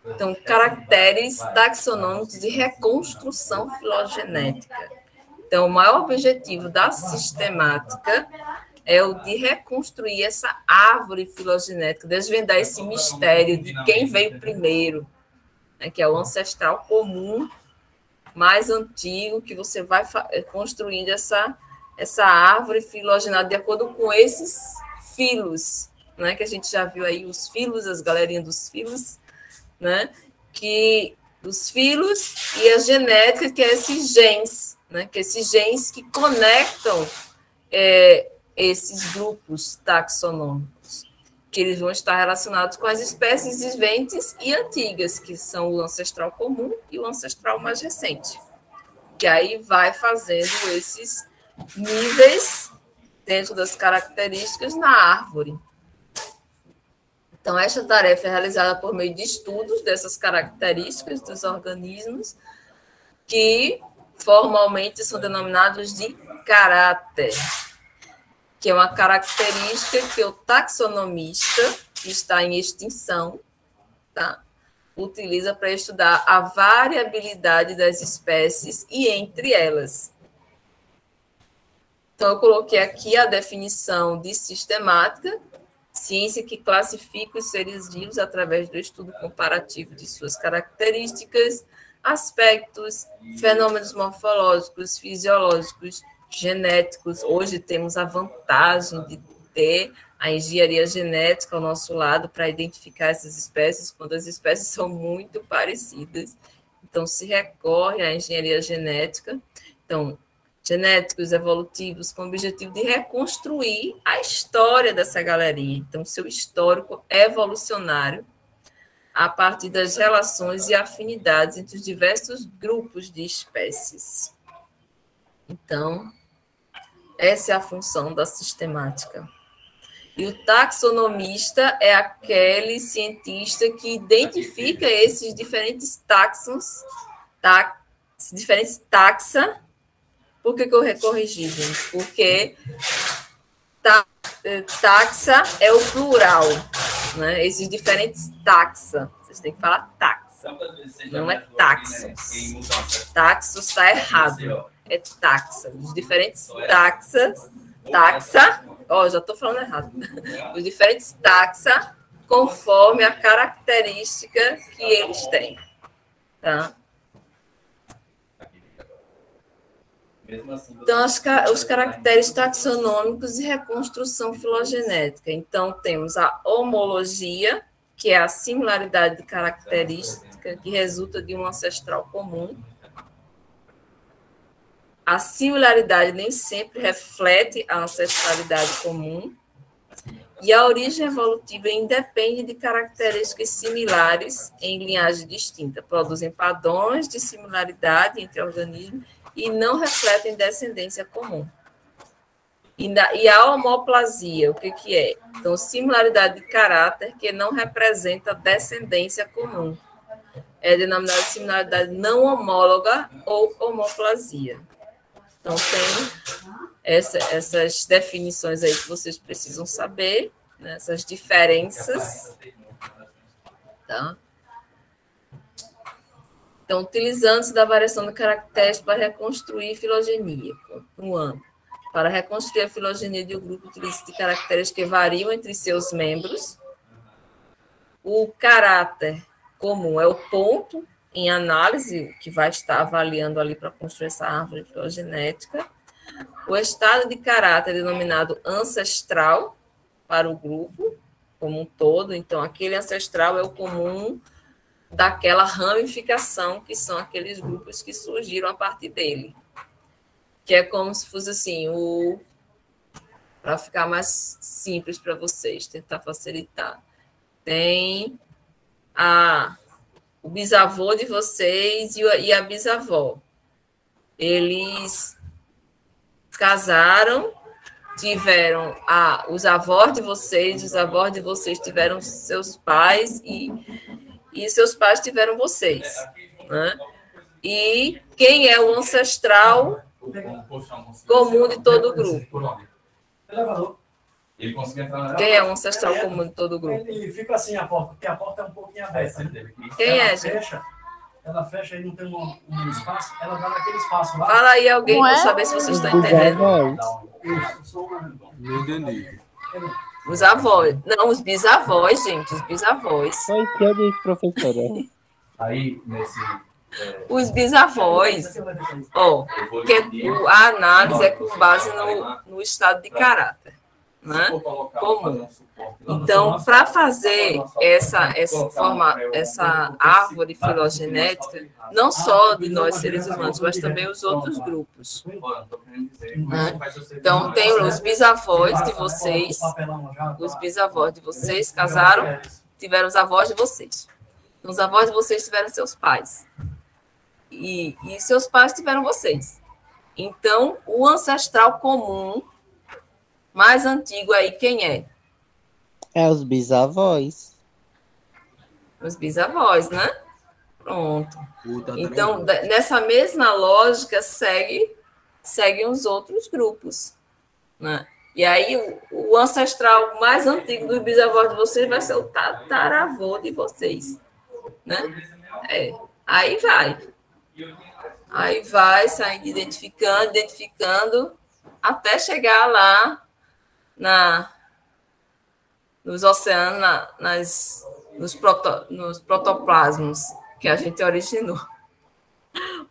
Então, caracteres taxonômicos de reconstrução filogenética. Então, o maior objetivo da sistemática é o de reconstruir essa árvore filogenética, desvendar esse mistério de quem veio primeiro, né, que é o ancestral comum mais antigo, que você vai construindo essa árvore filogenética de acordo com esses filos, né, que a gente já viu aí, os filos, as galerinhas dos filos, né, que os filos e a genética, que é esses genes, né, que esses genes que conectam esses grupos taxonômicos, que eles vão estar relacionados com as espécies viventes e antigas, que são o ancestral comum e o ancestral mais recente, que aí vai fazendo esses níveis dentro das características na árvore. Então, esta tarefa é realizada por meio de estudos dessas características dos organismos, que formalmente são denominados de caráter, que é uma característica que o taxonomista, que está em extinção, tá, utiliza para estudar a variabilidade das espécies e entre elas. Então, eu coloquei aqui a definição de sistemática, ciência que classifica os seres vivos através do estudo comparativo de suas características, aspectos, fenômenos morfológicos, fisiológicos, genéticos. Hoje temos a vantagem de ter a engenharia genética ao nosso lado para identificar essas espécies, quando as espécies são muito parecidas. Então, se recorre à engenharia genética. Então, genéticos, evolutivos, com o objetivo de reconstruir a história dessa galerinha. Então, seu histórico evolucionário, a partir das relações e afinidades entre os diversos grupos de espécies. Então, essa é a função da sistemática. E o taxonomista é aquele cientista que identifica esses diferentes taxons, diferentes taxa. Por que eu corrigi, gente? Porque taxa é o plural, né? Esses diferentes taxa. Vocês têm que falar taxa, não é taxos. Taxos está errado. É taxa. Os diferentes taxa, já estou falando errado. Os diferentes taxa, conforme a característica que eles têm. Tá? Então, os caracteres taxonômicos e reconstrução filogenética. Então, temos a homologia, que é a similaridade de característica que resulta de um ancestral comum. A similaridade nem sempre reflete a ancestralidade comum. E a origem evolutiva independe de características similares em linhagem distinta. Produzem padrões de similaridade entre organismos e não refletem descendência comum. E a homoplasia, o que é? Então, similaridade de caráter que não representa descendência comum. É denominada similaridade não homóloga ou homoplasia. Então, tem essas definições aí que vocês precisam saber, né? Essas diferenças. Tá? Então, utilizando-se da variação de caracteres para reconstruir filogenia. Para reconstruir a filogenia de um grupo, utiliza-se de caracteres que variam entre seus membros. O caráter comum é o ponto em análise que vai estar avaliando ali para construir essa árvore filogenética. O estado de caráter é denominado ancestral para o grupo como um todo. Então, aquele ancestral é o comum daquela ramificação, que são aqueles grupos que surgiram a partir dele. Que é como se fosse assim, para ficar mais simples para vocês, tentar facilitar. Tem o bisavô de vocês e a bisavó. Eles casaram, tiveram os avós de vocês, os avós de vocês tiveram seus pais e seus pais tiveram vocês. Né? E quem é o ancestral comum de todo o grupo? Quem é o ancestral comum de todo o grupo? Ele fica assim a porta, porque a porta é um pouquinho aberta. Quem é, gente? Ela fecha e não tem um espaço, ela dá naquele espaço lá. Fala aí alguém para saber se vocês estão entendendo. Não entendi. Os avós. Não, os bisavós, gente. Os bisavós. Só entende isso, professora. Aí, nesse... Os bisavós. Porque a análise é com base no estado de caráter. Né? Comum. Então, para fazer essa árvore filogenética, não só de nós seres humanos, mas também os outros grupos. Né? Então, tem os bisavós de vocês, casaram, tiveram os avós de vocês. Então, os avós de vocês tiveram seus pais. E seus pais tiveram vocês. Então, o ancestral comum mais antigo aí, quem é? É os bisavós. Os bisavós, né? Pronto. O Então, tataravô. nessa mesma lógica, seguem os outros grupos, né? E aí, o ancestral mais antigo dos bisavós de vocês vai ser o tataravô de vocês, né? Aí vai saindo, identificando, até chegar lá nos oceanos, nos protoplasmos que a gente originou.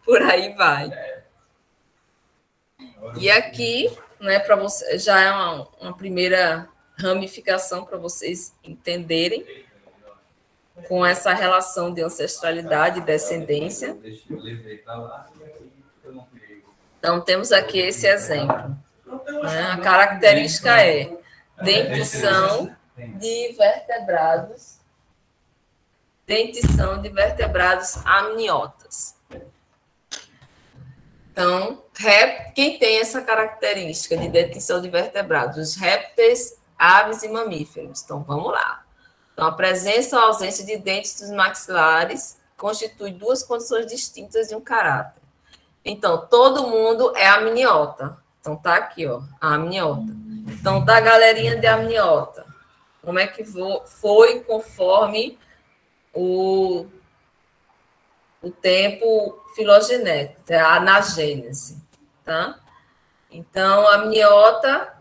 Por aí vai. E aqui, né, para você, já é uma primeira ramificação para vocês entenderem com essa relação de ancestralidade e descendência. Então, temos aqui esse exemplo, né? A característica é dentição de vertebrados amniotas. Então, quem tem essa característica de dentição de vertebrados? Os répteis, aves e mamíferos. Então, vamos lá. Então, a presença ou ausência de dentes dos maxilares constitui duas condições distintas de um caráter. Então, todo mundo é amniota. Então, tá aqui, ó, a amniota. Então, da galerinha de amniota, como é que foi conforme o tempo filogenético, a anagênese, tá? Então, a amniota,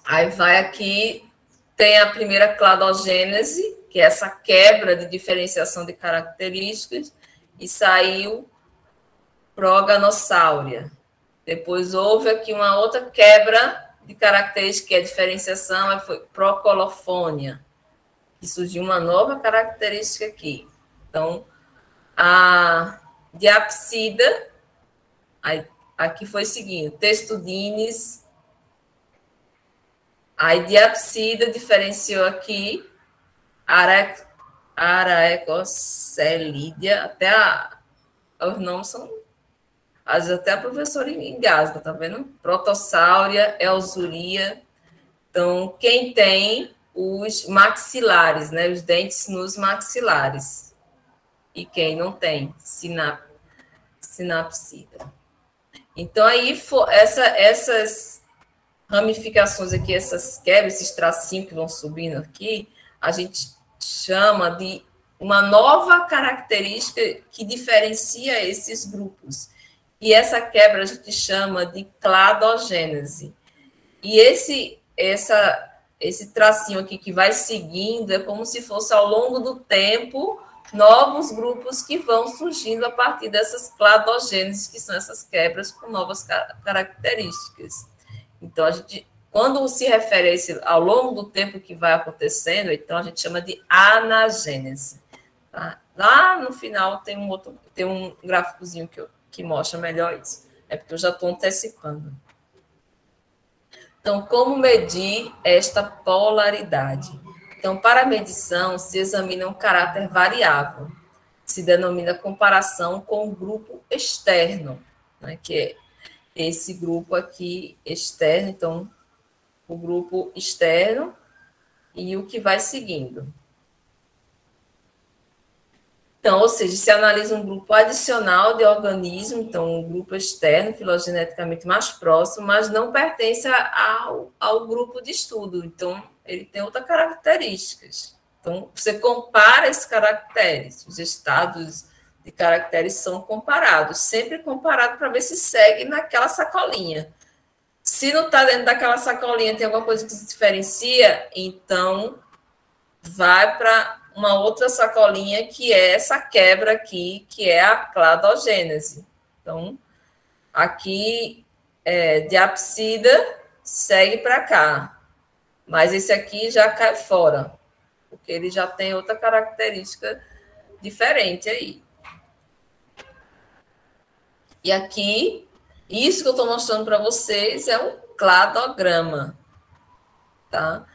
aí vai aqui, tem a primeira cladogênese, que é essa quebra de diferenciação de características, e saiu proganossauria. Depois houve aqui uma outra quebra de características, que é a diferenciação, aí foi procolofônia, e surgiu uma nova característica aqui. Então, a diapsida, aqui foi seguindo, testudines, a diapsida diferenciou aqui, Araecocelídea, até os nomes são, às vezes até a professora engasga, tá vendo? Protossáuria, Elzuria. Então, quem tem os maxilares, né? Os dentes nos maxilares. E quem não tem? Sinapsida. Então, aí, essas ramificações aqui, essas quebras, esses tracinhos que vão subindo aqui, a gente chama de uma nova característica que diferencia esses grupos. E essa quebra a gente chama de cladogênese. E esse tracinho aqui que vai seguindo é como se fosse, ao longo do tempo, novos grupos que vão surgindo a partir dessas cladogêneses, que são essas quebras com novas características. Então, quando se refere a esse, ao longo do tempo que vai acontecendo, então a gente chama de anagênese. Tá? Lá no final tem um gráficozinho que mostra melhor isso. É porque eu já estou antecipando. Então, como medir esta polaridade? Então, para a medição, se examina um caráter variável. Se denomina comparação com o grupo externo, né, que é esse grupo aqui externo. Então, o grupo externo e o que vai seguindo. Então, ou seja, se analisa um grupo adicional de organismo, então um grupo externo, filogeneticamente mais próximo, mas não pertence ao grupo de estudo. Então, ele tem outras características. Então, você compara esses caracteres, os estados de caracteres são comparados, sempre comparado para ver se segue naquela sacolinha. Se não está dentro daquela sacolinha, tem alguma coisa que se diferencia, então vai para uma outra sacolinha, que é essa quebra aqui, que é a cladogênese. Então, aqui, diapsida segue para cá. Mas esse aqui já cai fora, porque ele já tem outra característica diferente aí. E aqui, isso que eu estou mostrando para vocês é um cladograma, tá?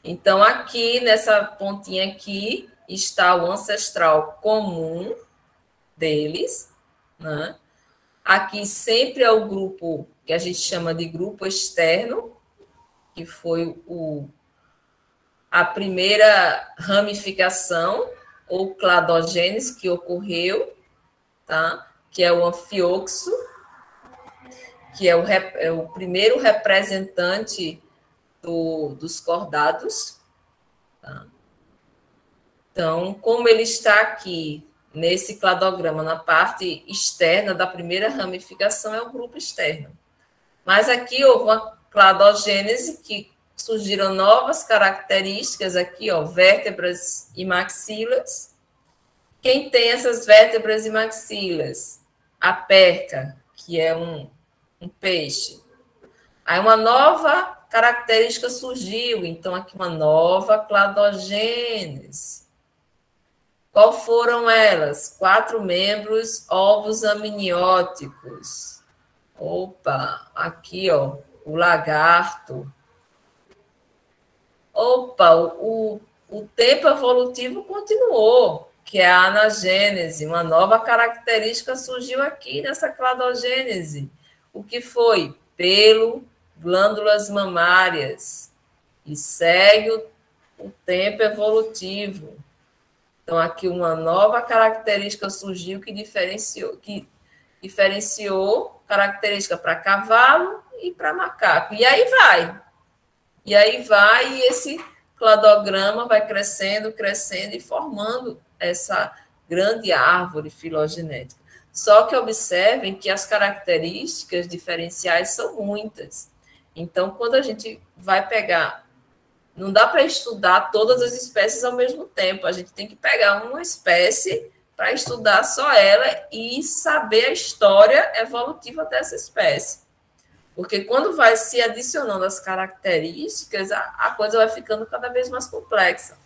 Então, aqui, nessa pontinha aqui, está o ancestral comum deles, né? Aqui sempre é o grupo que a gente chama de grupo externo, que foi a primeira ramificação, ou cladogênese, que ocorreu, tá? Que é o anfioxo, que é o primeiro representante dos cordados. Tá? Então, como ele está aqui nesse cladograma, na parte externa da primeira ramificação, é o grupo externo. Mas aqui houve uma cladogênese, que surgiram novas características aqui, ó, vértebras e maxilas. Quem tem essas vértebras e maxilas? A perca, que é um peixe. Aí uma nova característica surgiu, então aqui uma nova cladogênese. Qual foram elas? 4 membros ovos amnióticos. Opa, aqui, ó, o lagarto. Opa, o tempo evolutivo continuou, que é a anagênese. Uma nova característica surgiu aqui nessa cladogênese. O que foi? Pelo, glândulas mamárias. E segue o tempo evolutivo. Então, aqui uma nova característica surgiu que diferenciou característica para cavalo e para macaco. E aí vai. E esse cladograma vai crescendo, crescendo e formando essa grande árvore filogenética. Só que observem que as características diferenciais são muitas. Então, quando a gente vai pegar, não dá para estudar todas as espécies ao mesmo tempo. A gente tem que pegar uma espécie para estudar só ela e saber a história evolutiva dessa espécie. Porque quando vai se adicionando as características, a coisa vai ficando cada vez mais complexa.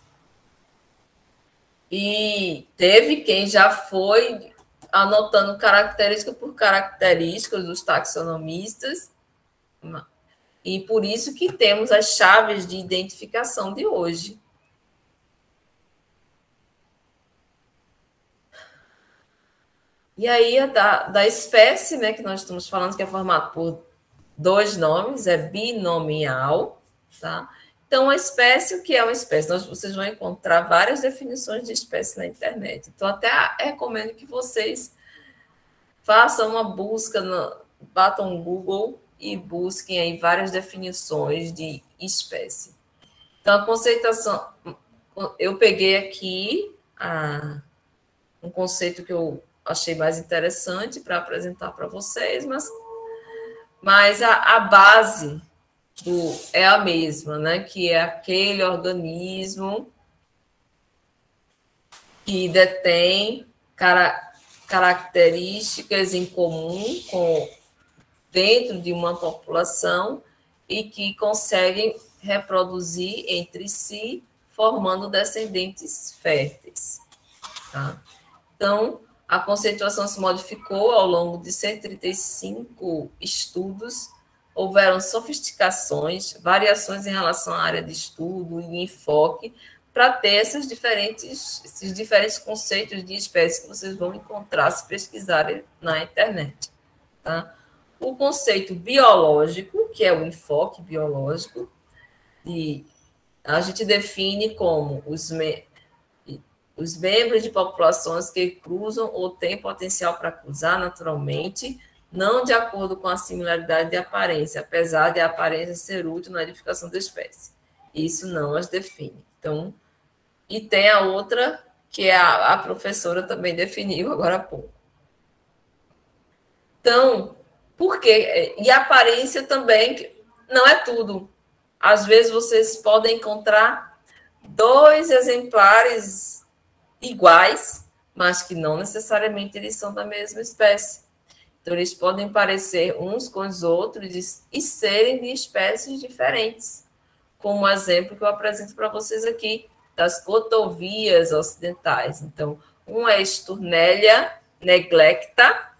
E teve quem já foi anotando característica por características dos taxonomistas, e por isso que temos as chaves de identificação de hoje. E aí, da espécie, né, que nós estamos falando, que é formado por 2 nomes, é binomial, tá? Então, a espécie, o que é uma espécie? Vocês vão encontrar várias definições de espécie na internet. Então, até recomendo que vocês façam uma busca, batam no Google e busquem aí várias definições de espécie. Então, a conceituação, eu peguei aqui um conceito que eu achei mais interessante para apresentar para vocês, mas a base é a mesma, né? Que é aquele organismo que detém características em comum dentro de uma população e que conseguem reproduzir entre si, formando descendentes férteis. Tá? Então, a conceituação se modificou ao longo de 135 estudos. Houveram sofisticações, variações em relação à área de estudo e enfoque, para ter esses diferentes conceitos de espécie que vocês vão encontrar se pesquisarem na internet. Tá? O conceito biológico, que é o enfoque biológico, a gente define como os membros de populações que cruzam ou têm potencial para cruzar naturalmente, não de acordo com a similaridade de aparência, apesar de a aparência ser útil na edificação da espécie. Isso não as define. Então, e tem a outra, que a professora também definiu agora há pouco. Então, por quê? E a aparência também não é tudo. Às vezes, vocês podem encontrar 2 exemplares iguais, mas que não necessariamente eles são da mesma espécie. Então, eles podem parecer uns com os outros e serem de espécies diferentes, como o exemplo que eu apresento para vocês aqui, das cotovias ocidentais. Então, um é Sturnelia neglecta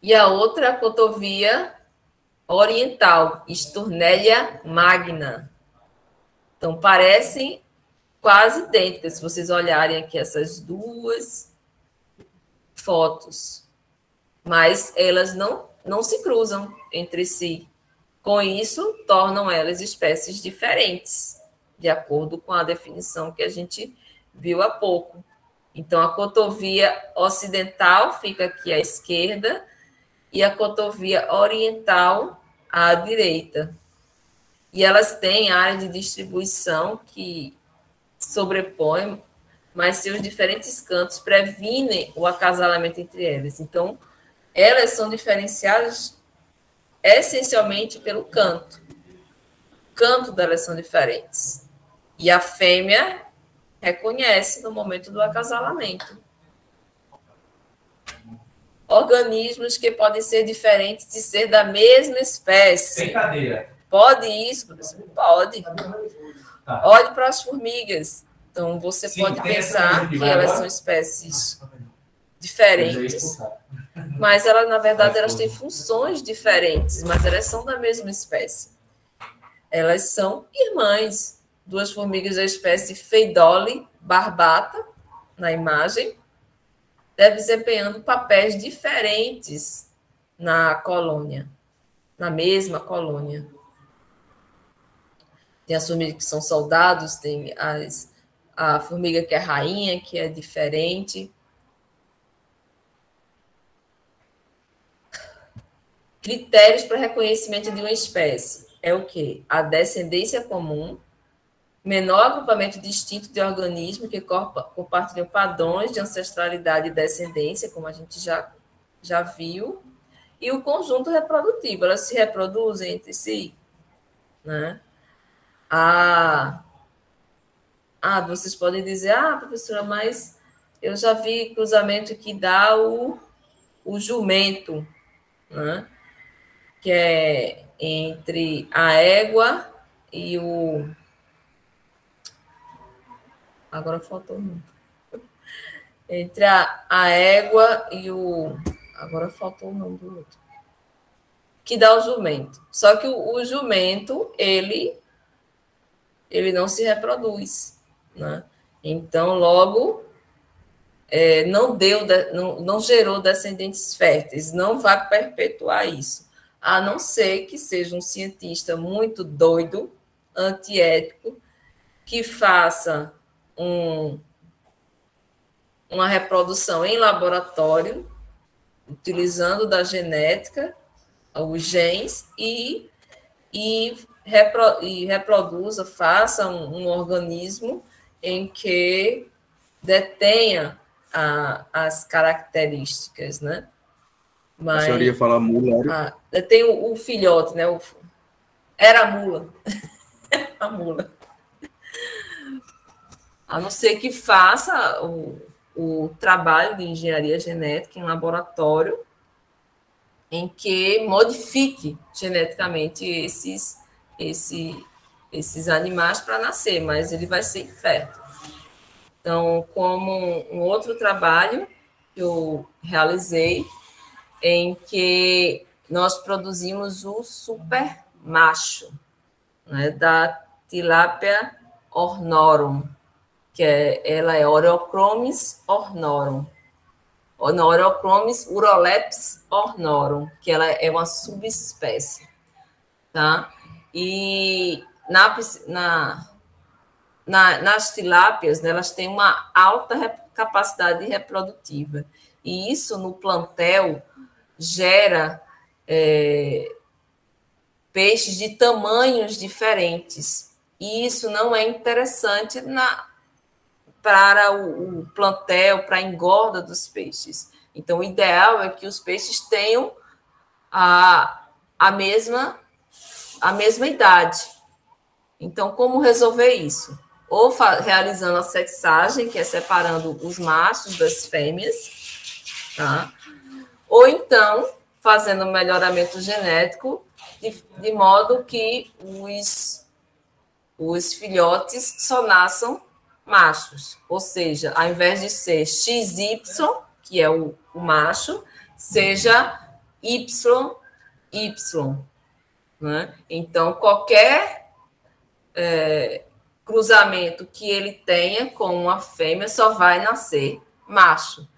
e a outra é a cotovia oriental, Sturnelia magna. Então, parecem quase idênticas, se vocês olharem aqui essas 2 fotos. Mas elas não se cruzam entre si. Com isso, tornam elas espécies diferentes, de acordo com a definição que a gente viu há pouco. Então, a cotovia ocidental fica aqui à esquerda e a cotovia oriental à direita. E elas têm área de distribuição que sobrepõe, mas seus diferentes cantos previnem o acasalamento entre elas. Então, elas são diferenciadas essencialmente pelo canto. O canto delas são diferentes. E a fêmea reconhece no momento do acasalamento. Organismos que podem ser diferentes de ser da mesma espécie. Brincadeira. Pode isso, professor? Pode. Tá. Olhe para as formigas. Então, você Sim, pode tem essa pensar coisa que vai elas agora? são espécies Eu já ia diferentes, expulsar. mas elas, na verdade, elas têm funções diferentes, mas elas são da mesma espécie. Elas são irmãs. Duas formigas da espécie Pheidole barbata, na imagem, desempenhando papéis diferentes na colônia, na mesma colônia. Tem as formigas que são soldados, tem a formiga que é rainha, que é diferente. Critérios para reconhecimento de uma espécie é o quê? A descendência comum, menor agrupamento distinto de organismos que compartilham padrões de ancestralidade e descendência, como a gente já viu, e o conjunto reprodutivo. Elas se reproduzem entre si, né? Vocês podem dizer, professora, mas eu já vi cruzamento que dá o jumento, né? Que é entre a égua e o... Agora faltou um. Entre a égua e o... Agora faltou o nome do outro. Que dá o jumento. Só que o jumento, ele não se reproduz, né? Então, logo, não gerou descendentes férteis, não vai perpetuar isso, a não ser que seja um cientista muito doido, antiético, que faça uma reprodução em laboratório, utilizando da genética, os genes, e reproduza, faça um organismo em que detenha as características, né? A senhora ia falar mula, tem o filhote, né? Era a mula. A mula. A não ser que faça o trabalho de engenharia genética em laboratório, em que modifique geneticamente esses animais para nascer, mas ele vai ser infértil. Então, como um outro trabalho que eu realizei, em que nós produzimos o super macho, né, da Tilapia ornorum, que ela é Oreochromis ornorum. Oreochromis uroleps ornorum, que ela é uma subespécie, tá? E nas tilápias, né, elas têm uma alta capacidade reprodutiva, e isso no plantel gera peixes de tamanhos diferentes, e isso não é interessante para o plantel, para a engorda dos peixes. Então, o ideal é que os peixes tenham a mesma idade. Então, como resolver isso? Ou realizando a sexagem, que é separando os machos das fêmeas, tá? Ou então, fazendo um melhoramento genético, de modo que os filhotes só nasçam machos, ou seja, ao invés de ser XY, que é o macho, seja YY, né? Então, qualquer cruzamento que ele tenha com uma fêmea só vai nascer macho.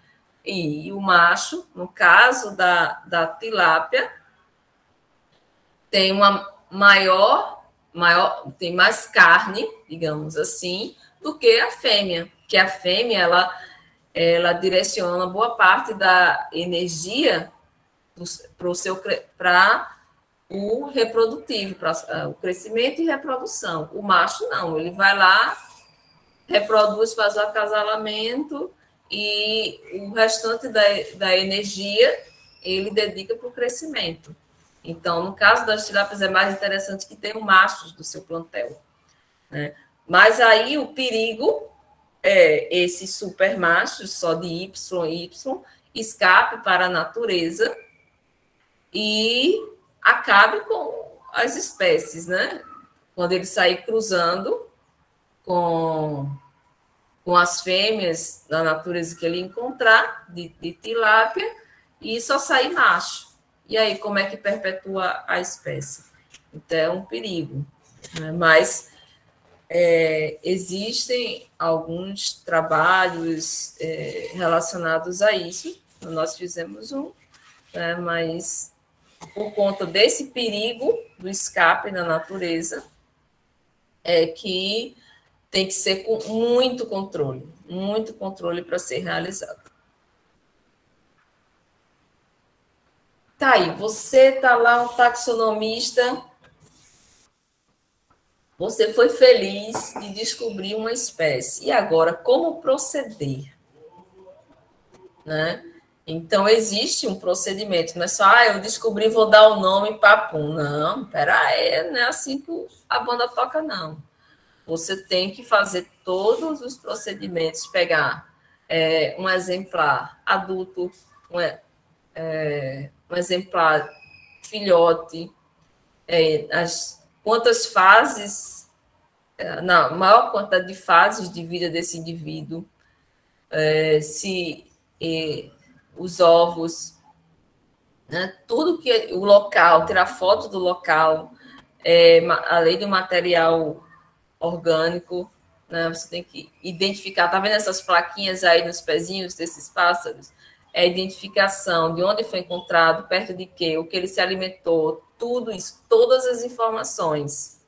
E o macho, no caso da tilápia, tem tem mais carne, digamos assim, do que a fêmea. Que a fêmea, ela direciona boa parte da energia para o reprodutivo, para o crescimento e reprodução. O macho não, ele vai lá, reproduz, faz o acasalamento e o restante da energia ele dedica para o crescimento. Então, no caso das tilápias, é mais interessante que tenham machos do seu plantel, né? Mas aí o perigo é esses supermachos, só de Y, escape para a natureza e acabe com as espécies, né? Quando ele sair cruzando com as fêmeas da natureza que ele encontrar, de tilápia, e só sair macho. E aí, como é que perpetua a espécie? Então, é um perigo, né? Mas existem alguns trabalhos relacionados a isso. Nós fizemos um, né? Mas por conta desse perigo do escape na natureza, é que tem que ser com muito controle para ser realizado. Tá aí, você tá lá, um taxonomista, você foi feliz de descobrir uma espécie. E agora, como proceder? Né? Então, existe um procedimento, não é só, eu descobri, vou dar o nome, papum. Não, peraí, não é assim que a banda toca, não. Você tem que fazer todos os procedimentos, pegar um exemplar adulto, um exemplar filhote, quantas fases, na maior quantidade de fases de vida desse indivíduo, os ovos, né, tudo que o local, tirar foto do local, além do material orgânico, né, você tem que identificar, tá vendo essas plaquinhas aí nos pezinhos desses pássaros? É a identificação de onde foi encontrado, perto de quê, o que ele se alimentou, tudo isso, todas as informações,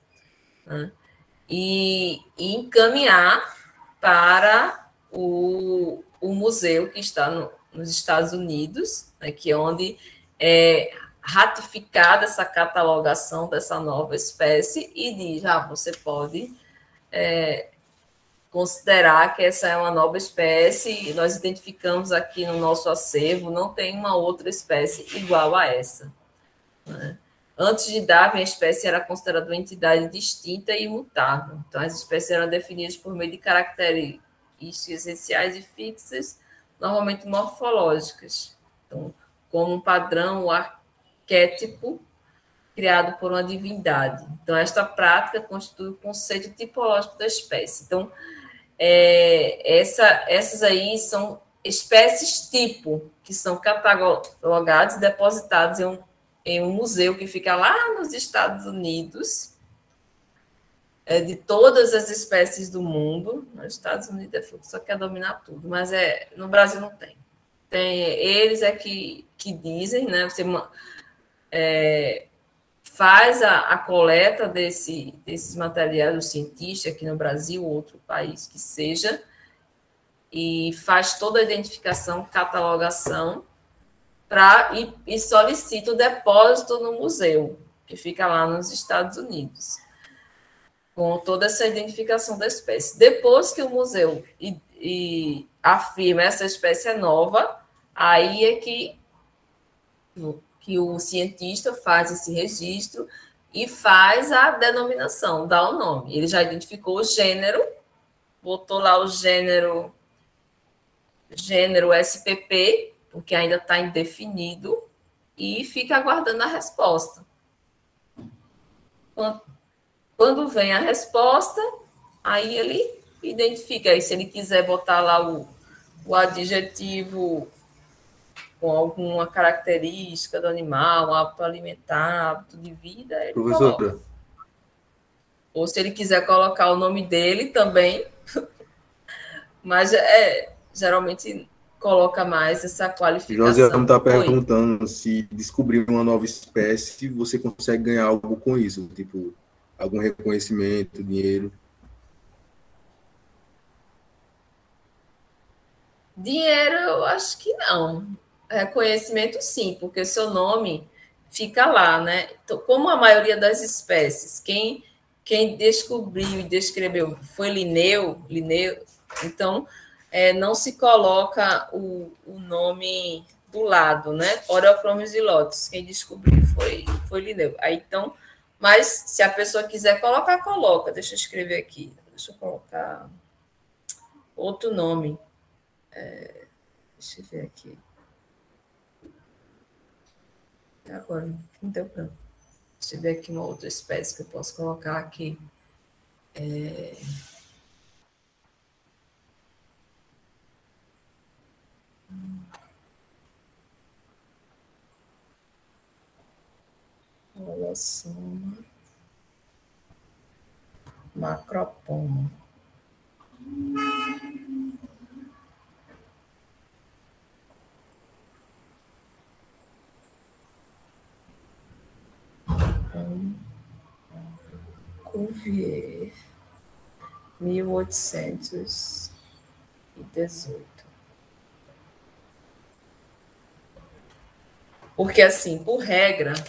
né? E encaminhar para o museu que está nos Estados Unidos, né, que é onde é ratificada essa catalogação dessa nova espécie e diz, você pode considerar que essa é uma nova espécie e nós identificamos aqui no nosso acervo, não tem uma outra espécie igual a essa, né? Antes de Darwin, a espécie era considerada uma entidade distinta e imutável. Então, as espécies eram definidas por meio de características essenciais e fixas, normalmente morfológicas. Então, como um padrão, o arquétipo criado por uma divindade. Então, esta prática constitui o conceito tipológico da espécie. Então, essas aí são espécies tipo, que são catalogadas e depositadas em um museu que fica lá nos Estados Unidos, de todas as espécies do mundo. Nos Estados Unidos só quer dominar tudo, mas no Brasil não tem. Eles que dizem, né? Você faz a coleta desses materiais, o cientista aqui no Brasil, outro país que seja, e faz toda a identificação, catalogação, e solicita o depósito no museu, que fica lá nos Estados Unidos, com toda essa identificação da espécie. Depois que o museu afirma essa espécie é nova, aí é que o cientista faz esse registro e faz a denominação, dá o nome. Ele já identificou o gênero, botou lá o gênero SPP, porque ainda está indefinido, e fica aguardando a resposta. Quando vem a resposta, aí ele identifica. Aí, se ele quiser botar lá o adjetivo com alguma característica do animal, hábito alimentar, hábito de vida, ele professora, coloca. Ou se ele quiser colocar o nome dele também, mas geralmente coloca mais essa qualificação. José está perguntando se descobrir uma nova espécie, você consegue ganhar algo com isso, tipo, algum reconhecimento, dinheiro. Dinheiro, eu acho que não. Reconhecimento, sim, porque seu nome fica lá, né? Então, como a maioria das espécies, quem descobriu e descreveu foi Linneu, então não se coloca o nome do lado, né? Oreochromos niloticus, quem descobriu foi Linneu. Aí, então, mas se a pessoa quiser colocar, coloca. Deixa eu escrever aqui. Deixa eu colocar outro nome. Deixa eu ver aqui. Agora, não deu branco. Deixa eu ver aqui uma outra espécie que eu posso colocar aqui. Holossoma. Macropoma. Cuvier, 1818. Porque, assim, por regra, não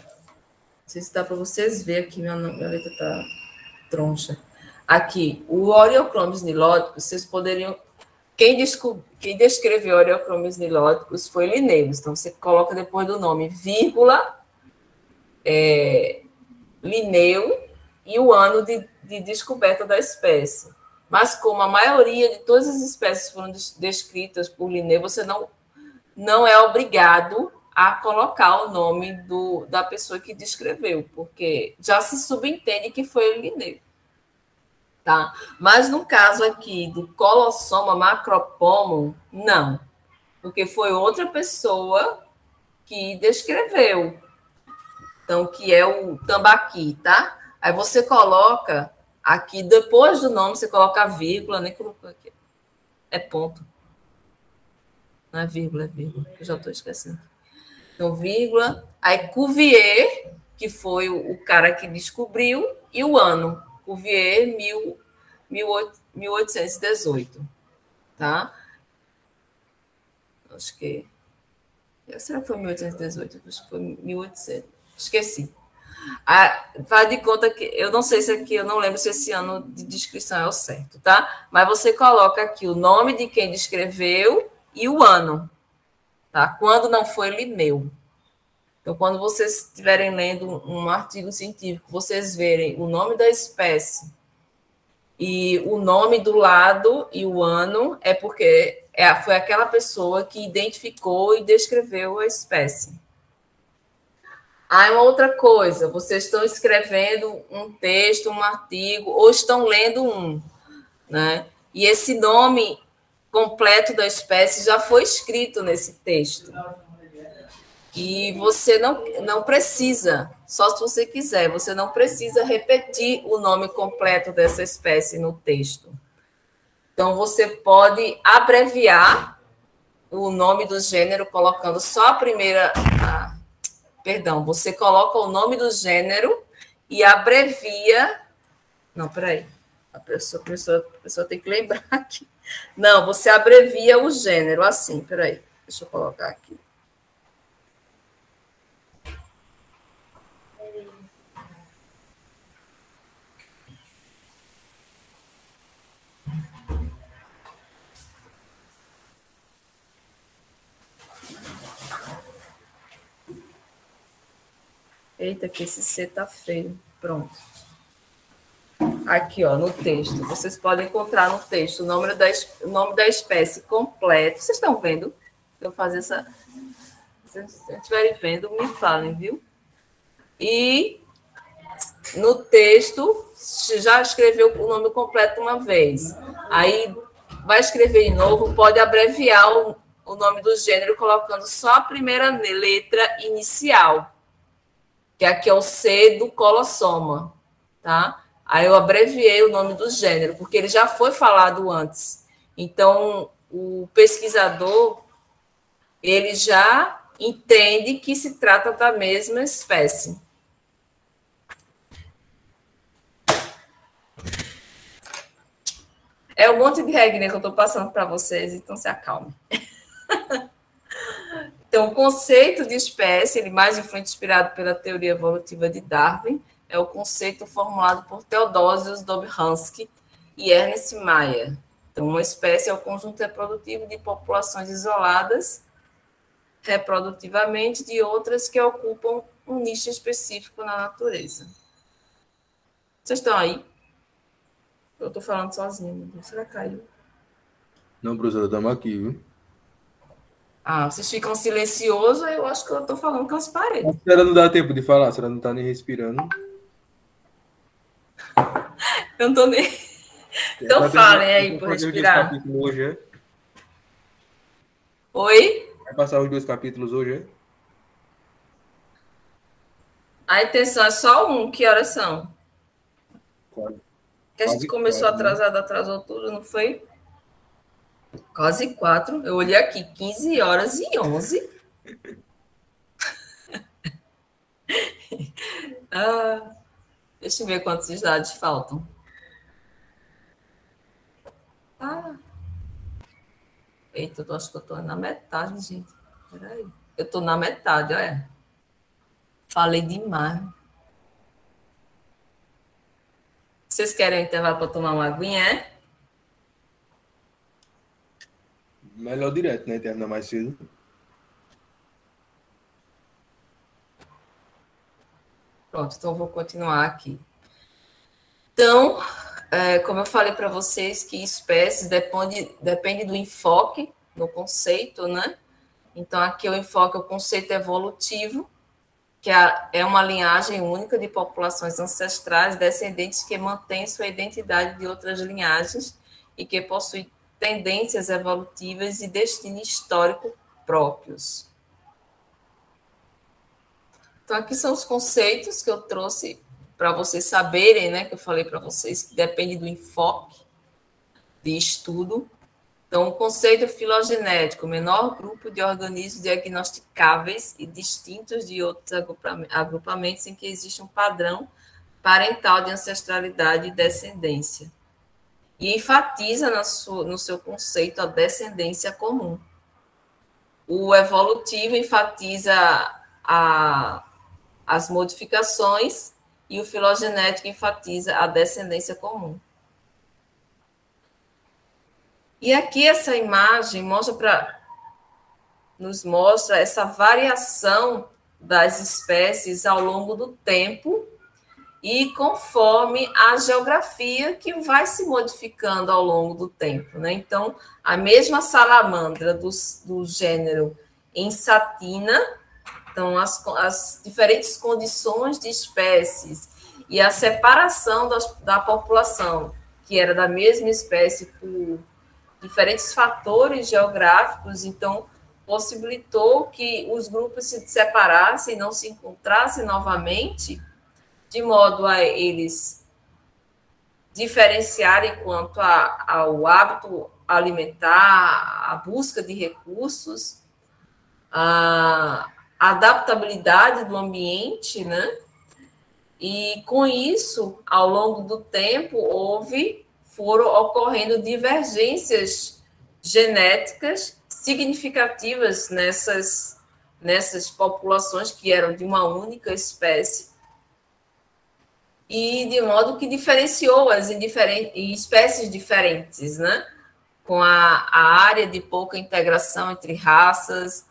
sei se dá para vocês verem aqui, minha letra está troncha. Aqui, o Oreochromos niloticus, vocês poderiam... Quem descreveu Oreochromos niloticus foi Linneu. Então, você coloca depois do nome, vírgula, Linneu, e o ano de descoberta da espécie. Mas, como a maioria de todas as espécies foram descritas por Linneu, você não é obrigado a colocar o nome da pessoa que descreveu, porque já se subentende que foi Linneu. Tá? Mas, no caso aqui do Colossoma macropomum, não, porque foi outra pessoa que descreveu. Então, que é o tambaqui, tá? Aí você coloca aqui, depois do nome, você coloca a vírgula, nem colocou aqui. É ponto. Não é vírgula, é vírgula, que eu já estou esquecendo. Então, vírgula. Aí, Cuvier, que foi o cara que descobriu, e o ano. Cuvier, 1818. Tá? Acho que... Será que foi 1818? Acho que foi 1800. Esqueci. Faz de conta que eu não sei se aqui, eu não lembro se esse ano de descrição é o certo, tá? Mas você coloca aqui o nome de quem descreveu e o ano, tá? Quando não foi Linneu. Então, quando vocês estiverem lendo um artigo científico, vocês verem o nome da espécie e o nome do lado e o ano, é porque foi aquela pessoa que identificou e descreveu a espécie. Uma outra coisa, vocês estão escrevendo um texto, um artigo, ou estão lendo um, né? E esse nome completo da espécie já foi escrito nesse texto. E você não precisa, só se você quiser, você não precisa repetir o nome completo dessa espécie no texto. Então, você pode abreviar o nome do gênero colocando só a primeira... Perdão, você coloca o nome do gênero e abrevia... Não, peraí. A pessoa tem que lembrar aqui. Não, você abrevia o gênero assim, peraí. Deixa eu colocar aqui. Eita, que esse C tá feio. Pronto. Aqui, ó, no texto. Vocês podem encontrar no texto o nome da espécie completo. Vocês estão vendo? Eu fazer essa... Se vocês estiverem vendo, me falem, viu? E no texto, já escreveu o nome completo uma vez. Aí vai escrever de novo, pode abreviar o nome do gênero colocando só a primeira letra inicial, que aqui é o C do Colossoma, tá? Aí eu abreviei o nome do gênero, porque ele já foi falado antes. Então, o pesquisador, ele já entende que se trata da mesma espécie. É um monte de regrinha que eu estou passando para vocês, então se acalme. Então, o conceito de espécie, ele mais inspirado pela teoria evolutiva de Darwin, é o conceito formulado por Theodosius Dobzhansky e Ernest Mayr. Então, uma espécie é o conjunto reprodutivo de populações isoladas reprodutivamente de outras que ocupam um nicho específico na natureza. Vocês estão aí? Eu estou falando sozinha, meu Deus. Será que caiu? Não, professora, estamos aqui, viu? Ah, vocês ficam silenciosos, eu acho que eu estou falando com as paredes. A senhora não dá tempo de falar, a senhora não está nem respirando. Eu não estou nem... Então falem aí por respirar. Hoje, é? Oi? Vai passar os 2 capítulos hoje, é? A intenção é só um. Que horas são? Quase. Que a gente começou atrasado, atrasou tudo, não foi? Quase 4. Eu olhei aqui, 15h11. Deixa eu ver quantos slides faltam. Eita, eu acho que eu estou na metade, gente. Peraí. Eu estou na metade, olha. Falei demais. Vocês querem intervalo para tomar uma aguinha, é? Melhor direto, né? Terminar mais cedo. Pronto, então eu vou continuar aqui. Então, como eu falei para vocês, que espécies depende do enfoque no conceito, né? Então, aqui o enfoque é o conceito evolutivo, que é uma linhagem única de populações ancestrais descendentes que mantêm sua identidade de outras linhagens e que possuem tendências evolutivas e destino histórico próprios. Então, aqui são os conceitos que eu trouxe para vocês saberem, né, que eu falei para vocês, que depende do enfoque de estudo. Então, o conceito filogenético, o menor grupo de organismos diagnosticáveis e distintos de outros agrupamentos em que existe um padrão parental de ancestralidade e descendência. E enfatiza no seu conceito a descendência comum. O evolutivo enfatiza as modificações e o filogenético enfatiza a descendência comum. E aqui essa imagem nos mostra essa variação das espécies ao longo do tempo e conforme a geografia que vai se modificando ao longo do tempo, né? Então, a mesma salamandra do gênero Ensatina, então as diferentes condições de espécies e a separação da população, que era da mesma espécie por diferentes fatores geográficos, então possibilitou que os grupos se separassem, não se encontrassem novamente, de modo a eles diferenciarem quanto ao hábito alimentar, a busca de recursos, a adaptabilidade do ambiente, né? E com isso, ao longo do tempo, foram ocorrendo divergências genéticas significativas nessas populações que eram de uma única espécie, e de modo que diferenciou-as em espécies diferentes, né? Com a área de pouca integração entre raças,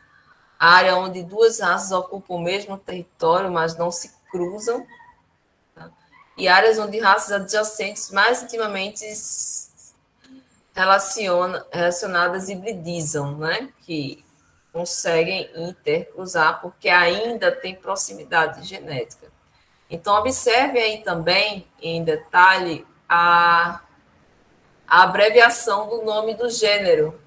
a área onde duas raças ocupam o mesmo território, mas não se cruzam, tá? E áreas onde raças adjacentes mais intimamente relacionadas hibridizam, né? Que conseguem intercruzar, porque ainda tem proximidade genética. Então, observe aí também, em detalhe, a abreviação do nome do gênero,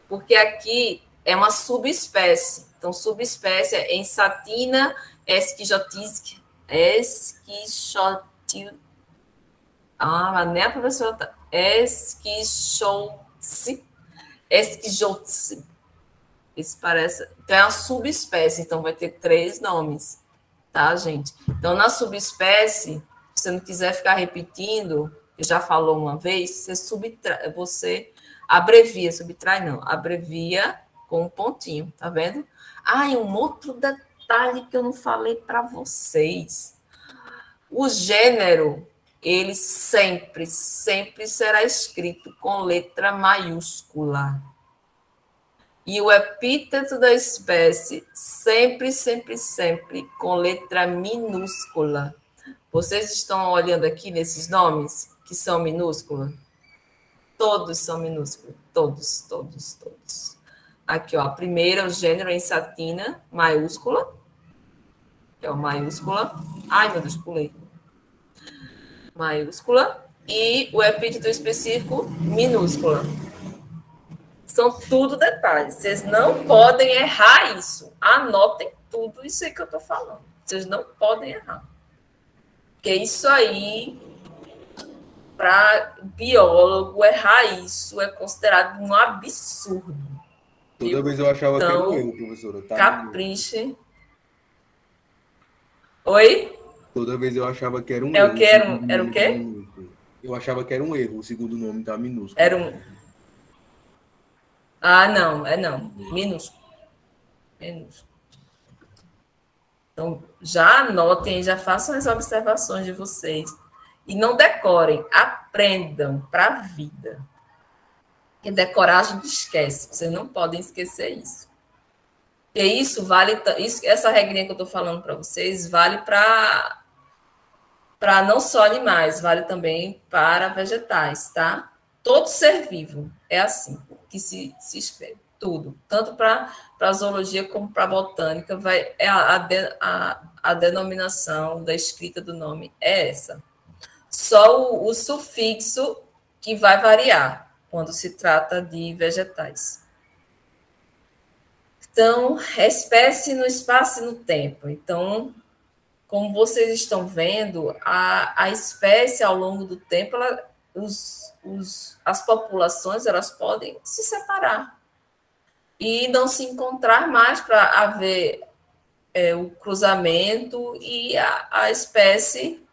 porque aqui é uma subespécie. Então, subespécie é Ensatina esquijotis. Mas nem a professora tá. Esquijotis. Esse parece... Então, é uma subespécie, então vai ter 3 nomes, tá, gente? Então, na subespécie, se você não quiser ficar repetindo, já falou uma vez, você abrevia, subtrai não, abrevia com um pontinho, tá vendo? Ah, e um outro detalhe que eu não falei para vocês. O gênero, ele sempre será escrito com letra maiúscula. E o epíteto da espécie, sempre com letra minúscula. Vocês estão olhando aqui nesses nomes que são minúsculos? Todos são minúsculos. Todos. Aqui, ó, a primeira, o gênero em satina, maiúscula. Que é o maiúscula. Ai, meu Deus, pulei. Maiúscula. E o epíteto específico, minúscula. São tudo detalhes. Vocês não podem errar isso. Anotem tudo isso aí que eu estou falando. Vocês não podem errar. Porque isso aí, para biólogo, errar isso é considerado um absurdo. Toda vez eu achava que era um Então, erro, professora. Tá? Capriche. Oi? Toda vez eu achava que era um É erro. o que? Era o quê? Eu achava que era um erro. O segundo nome tá minúsculo. Era um... Ah, não. Minúsculo. Então, já anotem, já façam as observações de vocês. E não decorem, aprendam para a vida. Porque decorar a gente esquece. Vocês não podem esquecer isso. E isso vale... essa regrinha que eu estou falando para vocês vale para não só animais, vale também para vegetais, tá? Todo ser vivo é assim que se escreve. Tudo. Tanto para a zoologia como para a botânica. A denominação da escrita do nome é essa. Só o sufixo que vai variar quando se trata de vegetais. Então, é espécie no espaço e no tempo. Então, como vocês estão vendo, a espécie, ao longo do tempo, as populações elas podem se separar e não se encontrar mais para haver o cruzamento e a espécie